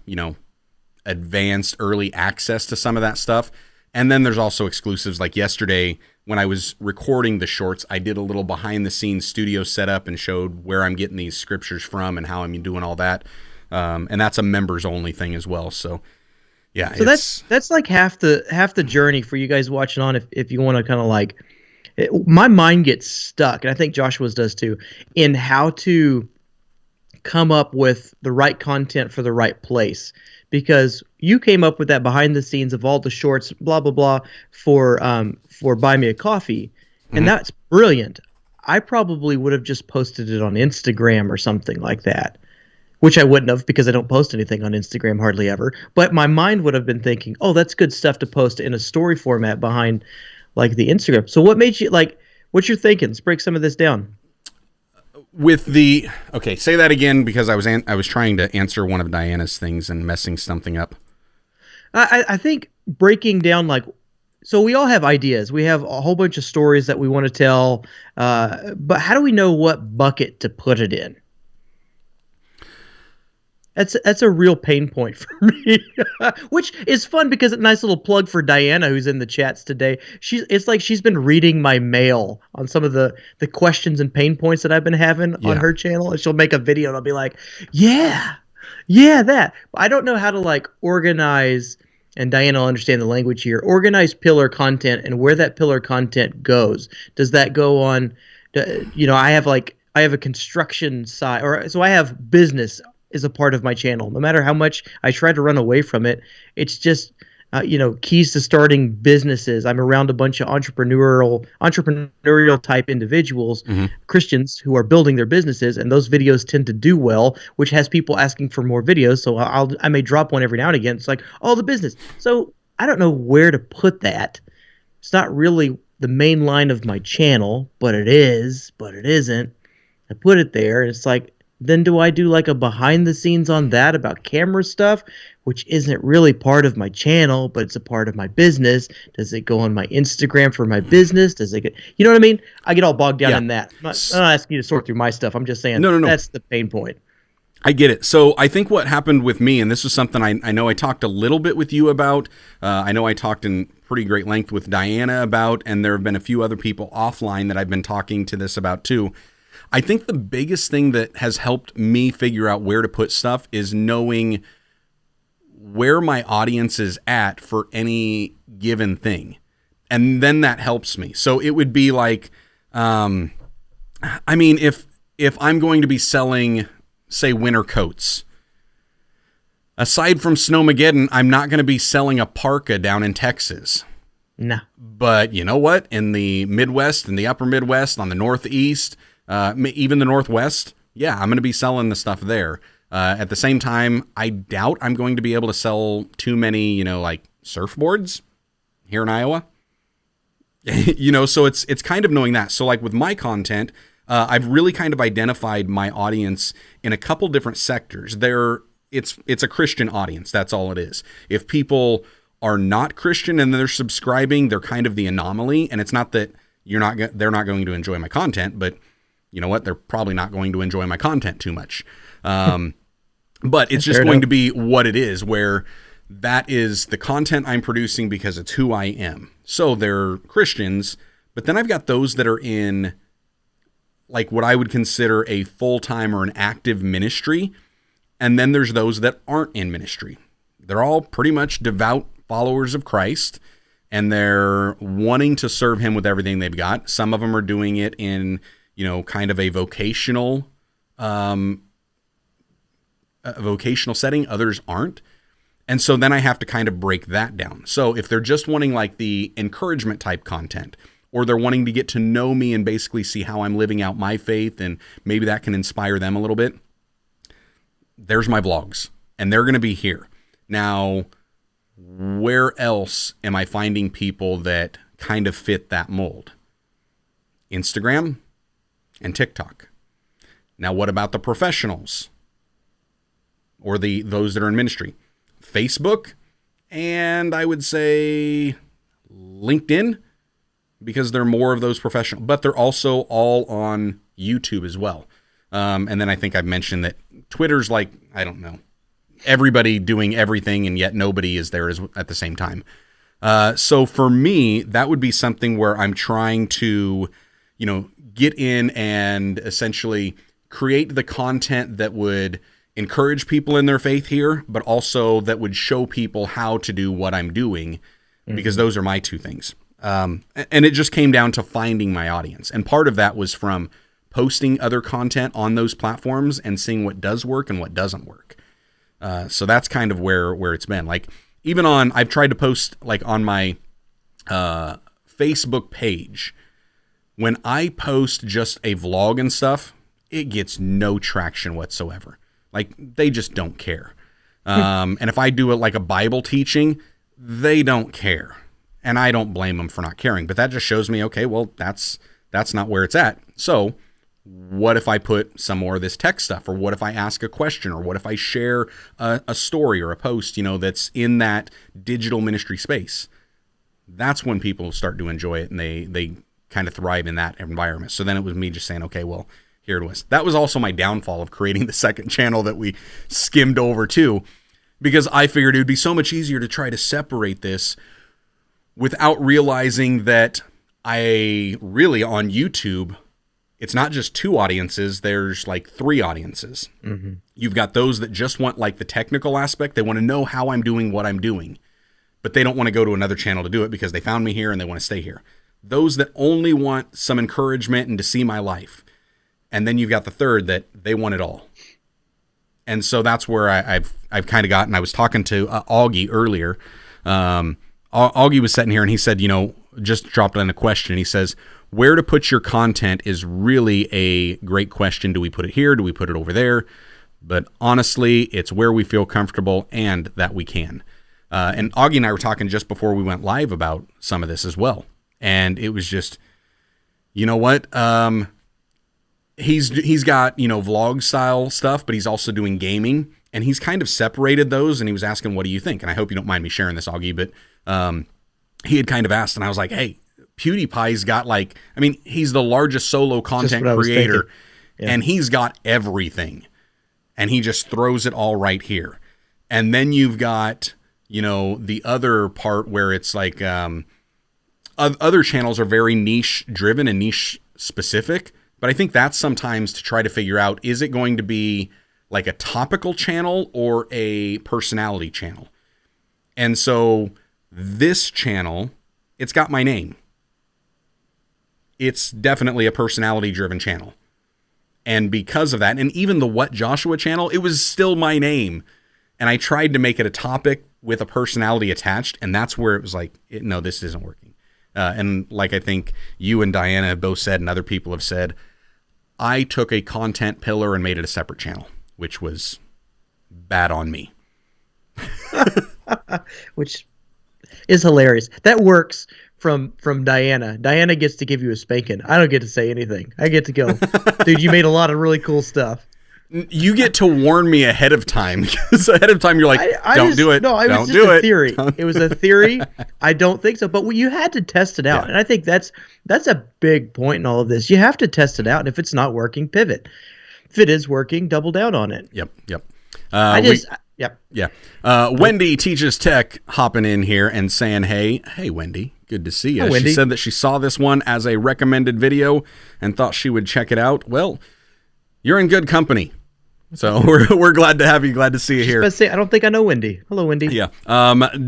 advanced early access to some of that stuff. And then there's also exclusives. Like yesterday, when I was recording the shorts, I did a little behind-the-scenes studio setup and showed where I'm getting these scriptures from and how I'm doing all that. And that's a members-only thing as well. So, yeah. So that's like half the journey for you guys watching on. If you want to kind of like, my mind gets stuck, and I think Joshua's does too, in how to come up with the right content for the right place. Because you came up with that behind the scenes of all the shorts, blah blah blah, for Buy Me a Coffee, and that's brilliant. I probably would have just posted it on Instagram or something like that, which I wouldn't have because I don't post anything on Instagram hardly ever. But my mind would have been thinking, oh, that's good stuff to post in a story format behind like the Instagram. So what made you what's your thinking? Let's break some of this down. Say that again, because I was trying to answer one of Diana's things and messing something up. I think breaking down so we all have ideas. We have a whole bunch of stories that we want to tell, but how do we know what bucket to put it in? That's a real pain point for me, which is fun because it's a nice little plug for Diana, who's in the chats today. It's like she's been reading my mail on some of the questions and pain points that I've been having on her channel, and she'll make a video and I'll be like, yeah, that. I don't know how to organize, and Diana will understand the language here, organize pillar content and where that pillar content goes. Does that go on, I have a construction side, so I have business is a part of my channel. No matter how much I try to run away from it, it's just keys to starting businesses. I'm around a bunch of entrepreneurial type individuals, Christians who are building their businesses, and those videos tend to do well, which has people asking for more videos. So I may drop one every now and again. It's like, the business. So I don't know where to put that. It's not really the main line of my channel, but it is, but it isn't. I put it there, and it's like, then do I do a behind the scenes on that about camera stuff, which isn't really part of my channel, but it's a part of my business? Does it go on my Instagram for my business? Does it get, you know what I mean? I get all bogged down in that. I'm not asking you to sort through my stuff. I'm just saying that's the pain point. I get it. So I think what happened with me, and this was something I know I talked a little bit with you about. I know I talked in pretty great length with Diana about, and there have been a few other people offline that I've been talking to this about too. I think the biggest thing that has helped me figure out where to put stuff is knowing where my audience is at for any given thing. And then that helps me. So it would be like, if I'm going to be selling, say, winter coats, aside from Snowmageddon, I'm not going to be selling a parka down in Texas. No. But you know what? In the Midwest, in the upper Midwest, on the Northeast, even the Northwest, yeah, I'm going to be selling the stuff there. At the same time, I doubt I'm going to be able to sell too many, like surfboards here in Iowa. So it's kind of knowing that. So like with my content, I've really kind of identified my audience in a couple different sectors. It's a Christian audience. That's all it is. If people are not Christian and they're subscribing, they're kind of the anomaly. And it's not that they're not going to enjoy my content, but you know what? They're probably not going to enjoy my content too much. But it's just going to be what it is, where that is the content I'm producing because it's who I am. So they're Christians, but then I've got those that are in like what I would consider a full-time or an active ministry. And then there's those that aren't in ministry. They're all pretty much devout followers of Christ, and they're wanting to serve him with everything they've got. Some of them are doing it in, kind of a vocational setting. Others aren't. And so then I have to kind of break that down. So if they're just wanting like the encouragement type content, or they're wanting to get to know me and basically see how I'm living out my faith, and maybe that can inspire them a little bit, there's my vlogs, and they're going to be here. Now, where else am I finding people that kind of fit that mold? Instagram and TikTok. Now, what about the professionals or those that are in ministry? Facebook, and I would say LinkedIn, because they're more of those professional, but they're also all on YouTube as well. And then I think I've mentioned that Twitter's like, I don't know, everybody doing everything, and yet nobody is there at the same time. So for me, that would be something where I'm trying to, get in and essentially create the content that would encourage people in their faith here, but also that would show people how to do what I'm doing, because those are my two things. And it just came down to finding my audience. And part of that was from posting other content on those platforms and seeing what does work and what doesn't work. So that's kind of where it's been. Like even I've tried to post like on my Facebook page. When I post just a vlog and stuff, it gets no traction whatsoever. Like they just don't care. And if I do it like a Bible teaching, they don't care. And I don't blame them for not caring. But that just shows me, okay, well, that's not where it's at. So what if I put some more of this tech stuff? Or what if I ask a question? Or what if I share a story or a post, that's in that digital ministry space? That's when people start to enjoy it, and they kind of thrive in that environment. So then it was me just saying, okay, well, here it was. That was also my downfall of creating the second channel that we skimmed over to, because I figured it would be so much easier to try to separate this without realizing that I really, on YouTube, it's not just two audiences, there's like three audiences. Mm-hmm. You've got those that just want like the technical aspect. They want to know how I'm doing what I'm doing, but they don't want to go to another channel to do it because they found me here and they want to stay here. Those that only want some encouragement and to see my life. And then you've got the third that they want it all. And so that's where I've kind of gotten. I was talking to Augie earlier. Augie was sitting here and he said, just dropped in a question. He says, where to put your content is really a great question. Do we put it here? Do we put it over there? But honestly, it's where we feel comfortable and that we can. And Augie and I were talking just before we went live about some of this as well. And it was just, you know what? He's got, vlog style stuff, but he's also doing gaming, and he's kind of separated those. And he was asking, what do you think? And I hope you don't mind me sharing this, Augie, but he had kind of asked, and I was like, hey, PewDiePie's got he's the largest solo content creator, and he's got everything, and he just throws it all right here. And then you've got, the other part where it's like, other channels are very niche driven and niche specific. But I think that's sometimes to try to figure out, is it going to be like a topical channel or a personality channel? And so this channel, it's got my name. It's definitely a personality-driven channel. And because of that, and even the What Joshua channel, it was still my name. And I tried to make it a topic with a personality attached, and that's where it was like, no, this isn't working. And like I think you and Diana have both said, and other people have said, I took a content pillar and made it a separate channel, which was bad on me. Which is hilarious. That works from Diana. Diana gets to give you a spanking. I don't get to say anything. I get to go, dude, you made a lot of really cool stuff. You get to warn me ahead of time, because ahead of time you're like, don't do it. No, it was just a theory. It was a theory. I don't think so. But you had to test it out. Yeah. And I think that's a big point in all of this. You have to test it out. And if it's not working, pivot. If it is working, double down on it. Yep. Yep. Yeah. Wendy Teaches Tech hopping in here and saying, hey, Wendy, good to see you. Hi, Wendy. She said that she saw this one as a recommended video and thought she would check it out. Well, you're in good company. So we're glad to have you. Glad to see you here. I don't think I know Wendy. Hello, Wendy. Yeah.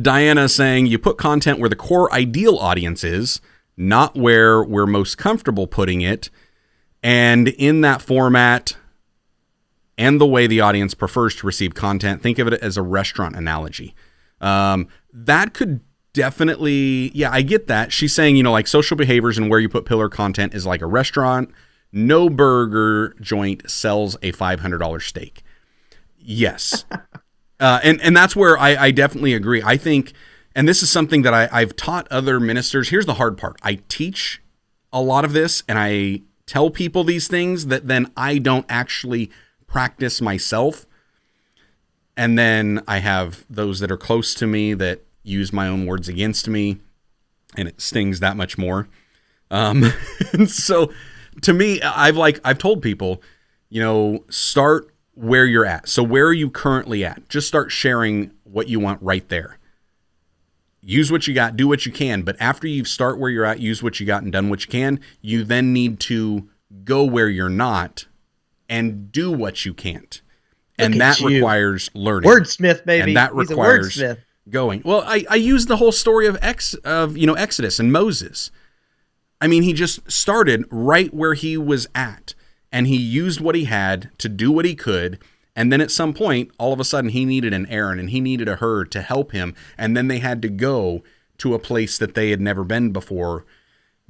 Diana saying, you put content where the core ideal audience is, not where we're most comfortable putting it. And in that format and the way the audience prefers to receive content, think of it as a restaurant analogy. That could definitely, yeah, I get that. She's saying, like social behaviors and where you put pillar content is like a restaurant. No burger joint sells a $500 steak. Yes. And that's where I definitely agree. I think, and this is something that I've taught other ministers. Here's the hard part. I teach a lot of this and I tell people these things that then I don't actually practice myself. And then I have those that are close to me that use my own words against me, and it stings that much more. And so to me, I've told people, start where you're at. So where are you currently at? Just start sharing what you want right there. Use what you got, do what you can. But after you start where you're at, use what you got and done what you can, you then need to go where you're not and do what you can't. And that requires learning. Wordsmith, baby. And that requires going. Well, I use the whole story of Exodus and Moses. I mean, he just started right where he was at, and he used what he had to do what he could. And then at some point, all of a sudden, he needed an Aaron and he needed a Hur to help him. And then they had to go to a place that they had never been before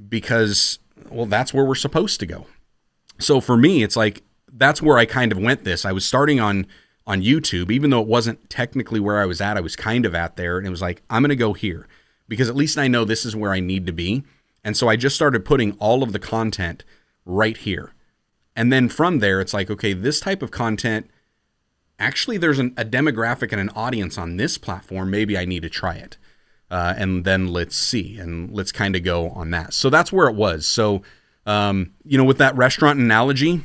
because, well, that's where we're supposed to go. So for me, it's like, that's where I kind of went this. I was starting on YouTube, even though it wasn't technically where I was at, I was kind of at there. And it was like, I'm going to go here because at least I know this is where I need to be. And so I just started putting all of the content right here. And then from there, it's like, okay, this type of content, actually there's a demographic and an audience on this platform. Maybe I need to try it. And then let's see, and let's kind of go on that. So that's where it was. So, with that restaurant analogy,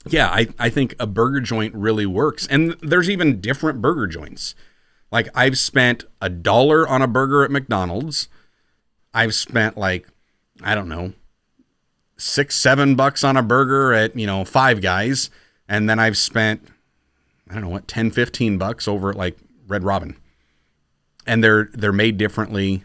yeah, I think a burger joint really works. And there's even different burger joints. Like I've spent $1 on a burger at McDonald's. I've spent I don't know, $6-7 on a burger at, Five Guys. And then I've spent, $10-15 over at Red Robin. And they're made differently.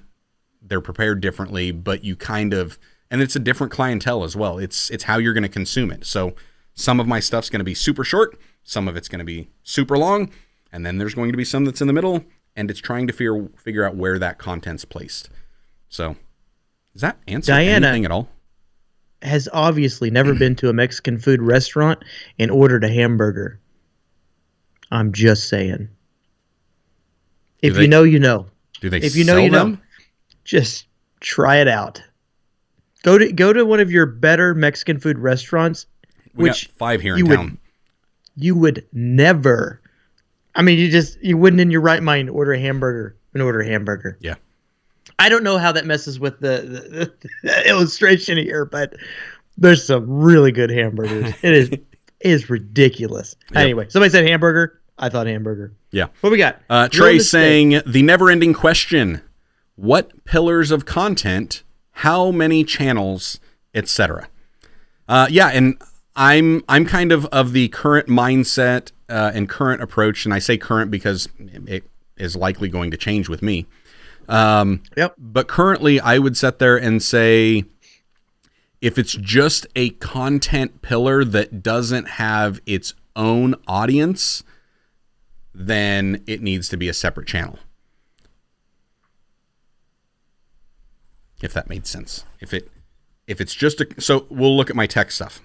They're prepared differently, but you and it's a different clientele as well. It's how you're going to consume it. So some of my stuff's going to be super short. Some of it's going to be super long. And then there's going to be some that's in the middle, and it's trying to figure out where that content's placed. So does that answer anything at all? Has obviously never been to a Mexican food restaurant and ordered a hamburger. I'm just saying. If you know, you know. Do they if you sell know, you them? know. Just try it out. Go to one of your better Mexican food restaurants. We got 5 here in town. You would never. I mean, you wouldn't in your right mind order a hamburger. Yeah. I don't know how that messes with the illustration here, but there's some really good hamburgers. It is ridiculous. Yep. Anyway, somebody said hamburger. I thought hamburger. Yeah. What we got? Trey saying the never-ending question: what pillars of content? How many channels? Etc. Yeah, and I'm kind of the current mindset and current approach, and I say current because it is likely going to change with me. But currently, I would sit there and say, if it's just a content pillar that doesn't have its own audience, then it needs to be a separate channel. If that made sense. If it's just so we'll look at my tech stuff.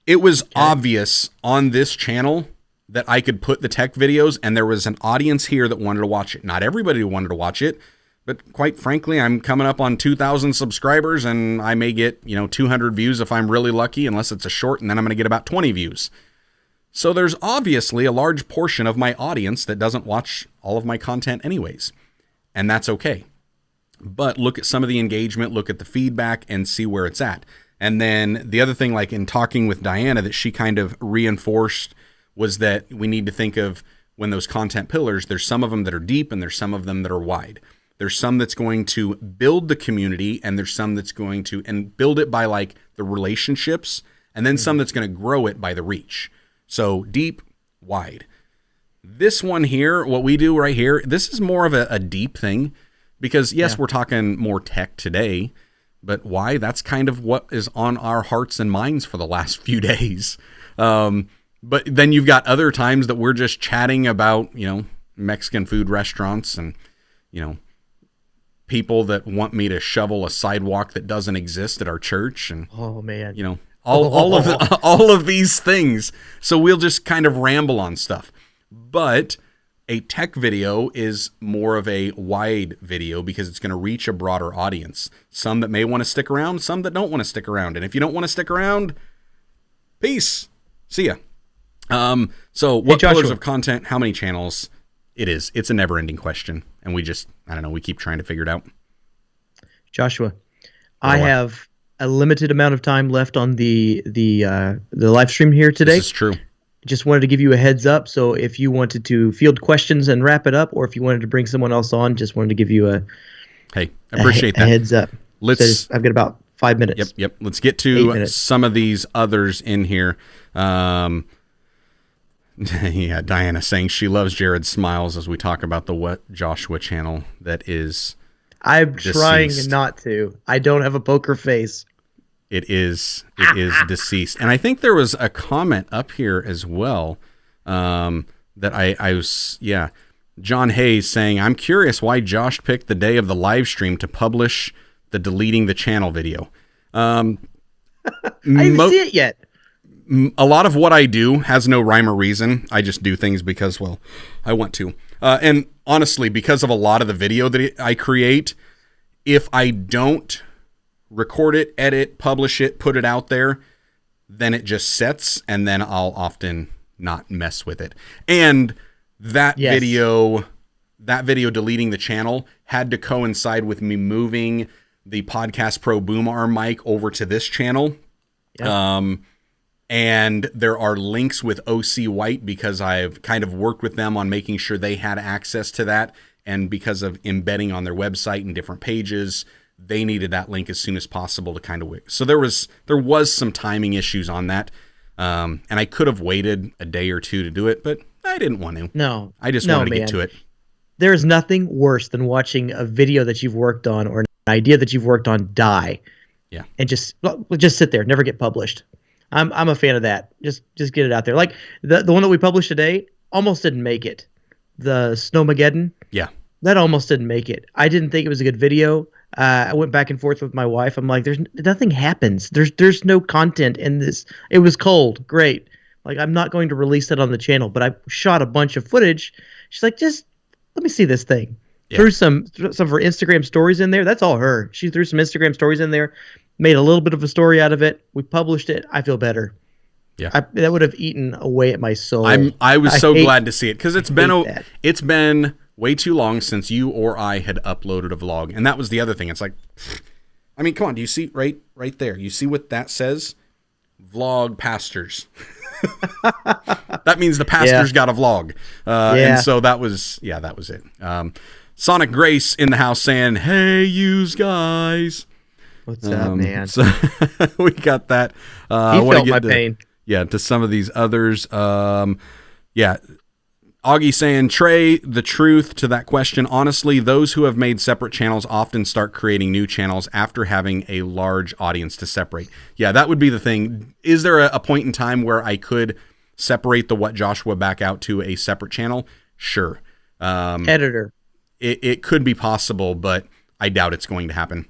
It was obvious on this channel that I could put the tech videos and there was an audience here that wanted to watch it. Not everybody wanted to watch it, but quite frankly, I'm coming up on 2,000 subscribers and I may get, 200 views if I'm really lucky, unless it's a short, and then I'm going to get about 20 views. So there's obviously a large portion of my audience that doesn't watch all of my content anyways, and that's okay. But look at some of the engagement, look at the feedback, and see where it's at. And then the other thing, like in talking with Diana, that she kind of reinforced was that we need to think of when those content pillars, there's some of them that are deep and there's some of them that are wide. There's some that's going to build the community and there's some that's going to, and build it by like the relationships, and then some that's going to grow it by the reach. So deep, wide. This one here, what we do right here, this is more of a deep thing because yes, we're talking more tech today, but why? That's kind of what is on our hearts and minds for the last few days. But then you've got other times that we're just chatting about, Mexican food restaurants and, people that want me to shovel a sidewalk that doesn't exist at our church. And, oh man, all of these things. So we'll just kind of ramble on stuff, but a tech video is more of a wide video because it's going to reach a broader audience. Some that may want to stick around, some that don't want to stick around. And if you don't want to stick around, peace. See ya. So what pillars of content, how many channels? It's a never ending question. And we just, I don't know, we keep trying to figure it out. Joshua, I have a limited amount of time left on the live stream here today. This is true. Just wanted to give you a heads up. So if you wanted to field questions and wrap it up, or if you wanted to bring someone else on, just wanted to give you a appreciate that. Heads up. I've got about 5 minutes. Yep. Let's get to some of these others in here. Yeah, Diana saying she loves Jarrod's smiles as we talk about the What Joshua channel that is I'm deceased. Trying not to. I don't have a poker face. It is deceased. And I think there was a comment up here as well that I was, John Hayes saying, I'm curious why Josh picked the day of the live stream to publish the deleting the channel video. I didn't see it yet. A lot of what I do has no rhyme or reason. I just do things because, well, I want to. And honestly, because of a lot of the video that I create, if I don't record it, edit, publish it, put it out there, then it just sets, and then I'll often not mess with it. And that video deleting the channel had to coincide with me moving the Podcast Pro boom arm mic over to this channel. Yep. And there are links with OC White because I've kind of worked with them on making sure they had access to that. And because of embedding on their website and different pages, they needed that link as soon as possible to kind of work. So there was some timing issues on that. And I could have waited a day or two to do it, but I didn't want to. No. I just wanted to get to it. There is nothing worse than watching a video that you've worked on or an idea that you've worked on die. Yeah. And just sit there, never get published. I'm a fan of that. Just get it out there. Like the one that we published today almost didn't make it. The Snowmageddon. Yeah. That almost didn't make it. I didn't think it was a good video. I went back and forth with my wife. I'm like, there's nothing happens. There's no content in this. It was cold. Great. Like, I'm not going to release that on the channel, but I shot a bunch of footage. She's like, just let me see this thing. Yeah. Threw some of her Instagram stories in there. That's all her. She threw some Instagram stories in there, made a little bit of a story out of it. We published it. I feel better. Yeah, that would have eaten away at my soul. I was so glad to see it because it's been way too long since you or I had uploaded a vlog, and that was the other thing. It's like, I mean, come on, do you see right there? You see what that says? Vlog pastors. That means the pastor's got a vlog, and so that was it. Sonic Grace in the house saying, "Hey, yous guys." What's up, man? So we got that. He felt my pain. Yeah, to some of these others. Yeah. Augie saying, Trey, the truth to that question. Honestly, those who have made separate channels often start creating new channels after having a large audience to separate. Yeah, that would be the thing. Is there a point in time where I could separate the What Joshua back out to a separate channel? Sure. Editor. It could be possible, but I doubt it's going to happen.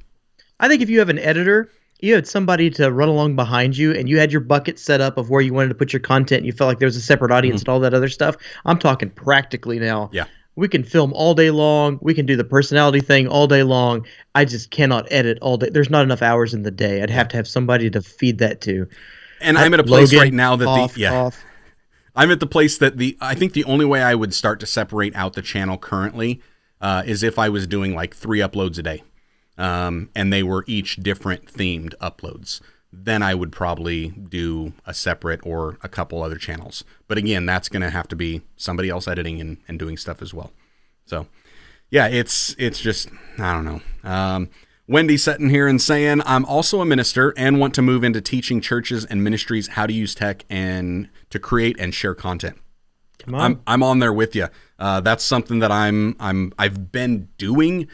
I think if you have an editor, you had somebody to run along behind you, and you had your bucket set up of where you wanted to put your content, and you felt like there was a separate audience and all that other stuff. I'm talking practically now. Yeah. We can film all day long. We can do the personality thing all day long. I just cannot edit all day. There's not enough hours in the day. I'd have to have somebody to feed that to. And I'm at a place right now that I'm at the place that I think the only way I would start to separate out the channel currently is if I was doing like 3 uploads a day. And they were each different themed uploads. Then I would probably do a separate or a couple other channels. But again, that's going to have to be somebody else editing and doing stuff as well. So yeah, it's just, I don't know. Wendy sitting here and saying, I'm also a minister and want to move into teaching churches and ministries how to use tech and to create and share content. Come on. I'm on there with you. That's something that I've been doing.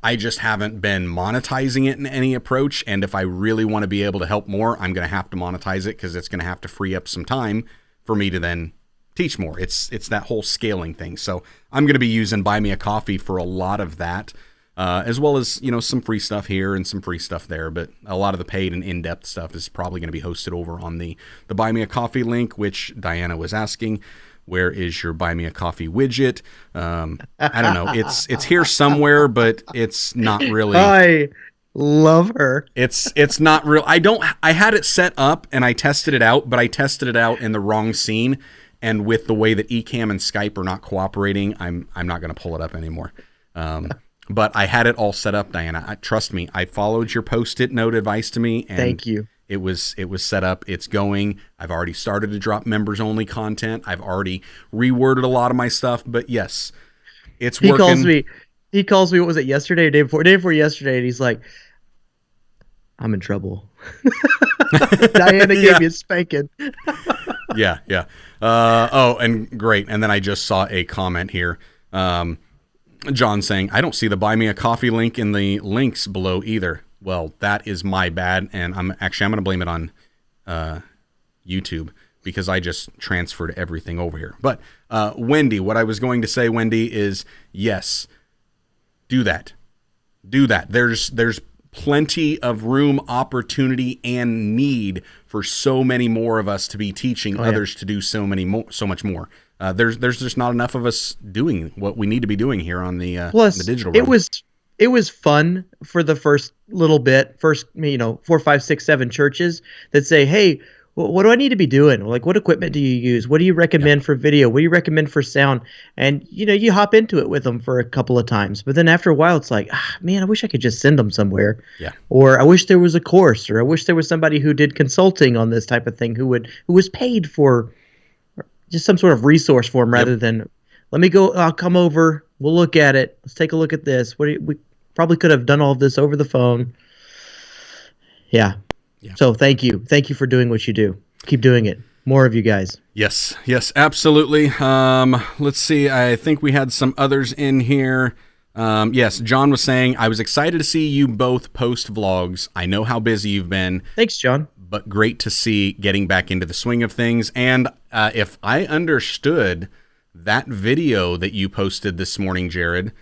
I just haven't been monetizing it in any approach. And if I really want to be able to help more, I'm going to have to monetize it because it's going to have to free up some time for me to then teach more. It's that whole scaling thing. So I'm going to be using Buy Me a Coffee for a lot of that, as well as, some free stuff here and some free stuff there. But a lot of the paid and in-depth stuff is probably going to be hosted over on the Buy Me a Coffee link, which Diana was asking. Where is your Buy Me a Coffee widget? I don't know. It's here somewhere, but it's not really. I love her. It's not real. I had it set up and I tested it out, but I tested it out in the wrong scene. And with the way that Ecamm and Skype are not cooperating, I'm not going to pull it up anymore. But I had it all set up, Diana. Trust me. I followed your Post-it note advice to me. And thank you. It was set up. It's going. I've already started to drop members only content. I've already reworded a lot of my stuff, but yes, it's working. He calls me. What was it, yesterday or day before yesterday? And he's like, I'm in trouble. Diana gave me a spanking. Yeah. Oh, and great. And then I just saw a comment here. John saying, I don't see the Buy Me a Coffee link in the links below either. Well, that is my bad, and I'm going to blame it on YouTube because I just transferred everything over here. But Wendy, what I was going to say, Wendy, is yes, do that. There's plenty of room, opportunity, and need for so many more of us to be teaching others to do so much more. There's just not enough of us doing what we need to be doing here on the digital realm. It was fun for the first little bit, 4, 5, 6, 7 churches that say, hey, what do I need to be doing? Like, what equipment do you use? What do you recommend for video? What do you recommend for sound? And, you hop into it with them for a couple of times. But then after a while, it's like, man, I wish I could just send them somewhere. Yeah. Or I wish there was a course, or I wish there was somebody who did consulting on this type of thing who was paid for just some sort of resource for them rather than, let me go, I'll come over, we'll look at it. Let's take a look at this. We probably could have done all of this over the phone. Yeah. So thank you for doing what you do. Keep doing it. More of you guys. Yes, absolutely. Let's see. I think we had some others in here. Yes, John was saying, I was excited to see you both post vlogs. I know how busy you've been. Thanks, John. But great to see getting back into the swing of things. And if I understood that video that you posted this morning, Jarrod,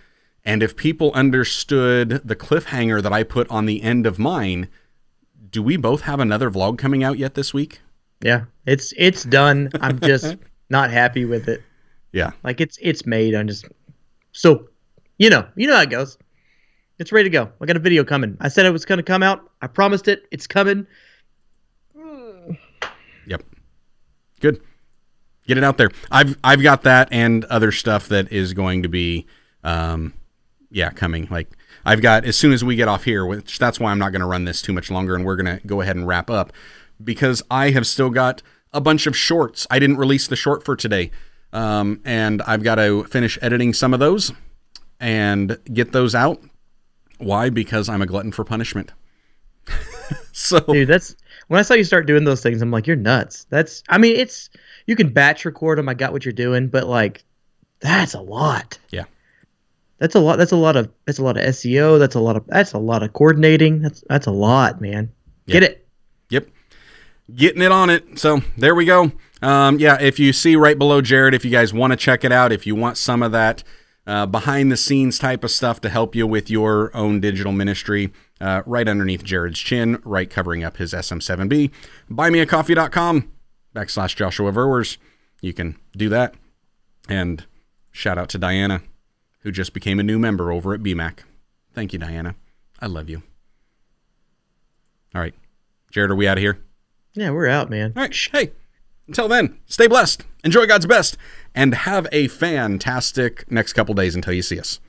and if people understood the cliffhanger that I put on the end of mine, do we both have another vlog coming out yet this week? Yeah, it's done. I'm just not happy with it. Yeah. Like it's made. I'm just so you know how it goes. It's ready to go. I got a video coming. I said it was going to come out. I promised it. It's coming. Yep. Good. Get it out there. I've got that and other stuff that is going to be coming. Like I've got, as soon as we get off here, which that's why I'm not going to run this too much longer, and we're going to go ahead and wrap up, because I have still got a bunch of shorts. I didn't release the short for today, and I've got to finish editing some of those and get those out. Why? Because I'm a glutton for punishment. So, dude, that's when I saw you start doing those things. I'm like, you're nuts. You can batch record them. I got what you're doing, but like, that's a lot. Yeah, that's a lot. That's a lot of SEO. That's a lot of coordinating. That's a lot, man. Get it? Yep. Getting it on it. So there we go. If you see right below Jarrod, if you guys want to check it out, if you want some of that behind the scenes type of stuff to help you with your own digital ministry, right underneath Jarrod's chin, right covering up his SM7B, buymeacoffee.com/Joshua Verwers. You can do that. And shout out to Diana, who just became a new member over at BMAC. Thank you, Diana. I love you. All right. Jarrod, are we out of here? Yeah, we're out, man. All right. Hey, until then, stay blessed, enjoy God's best, and have a fantastic next couple days until you see us.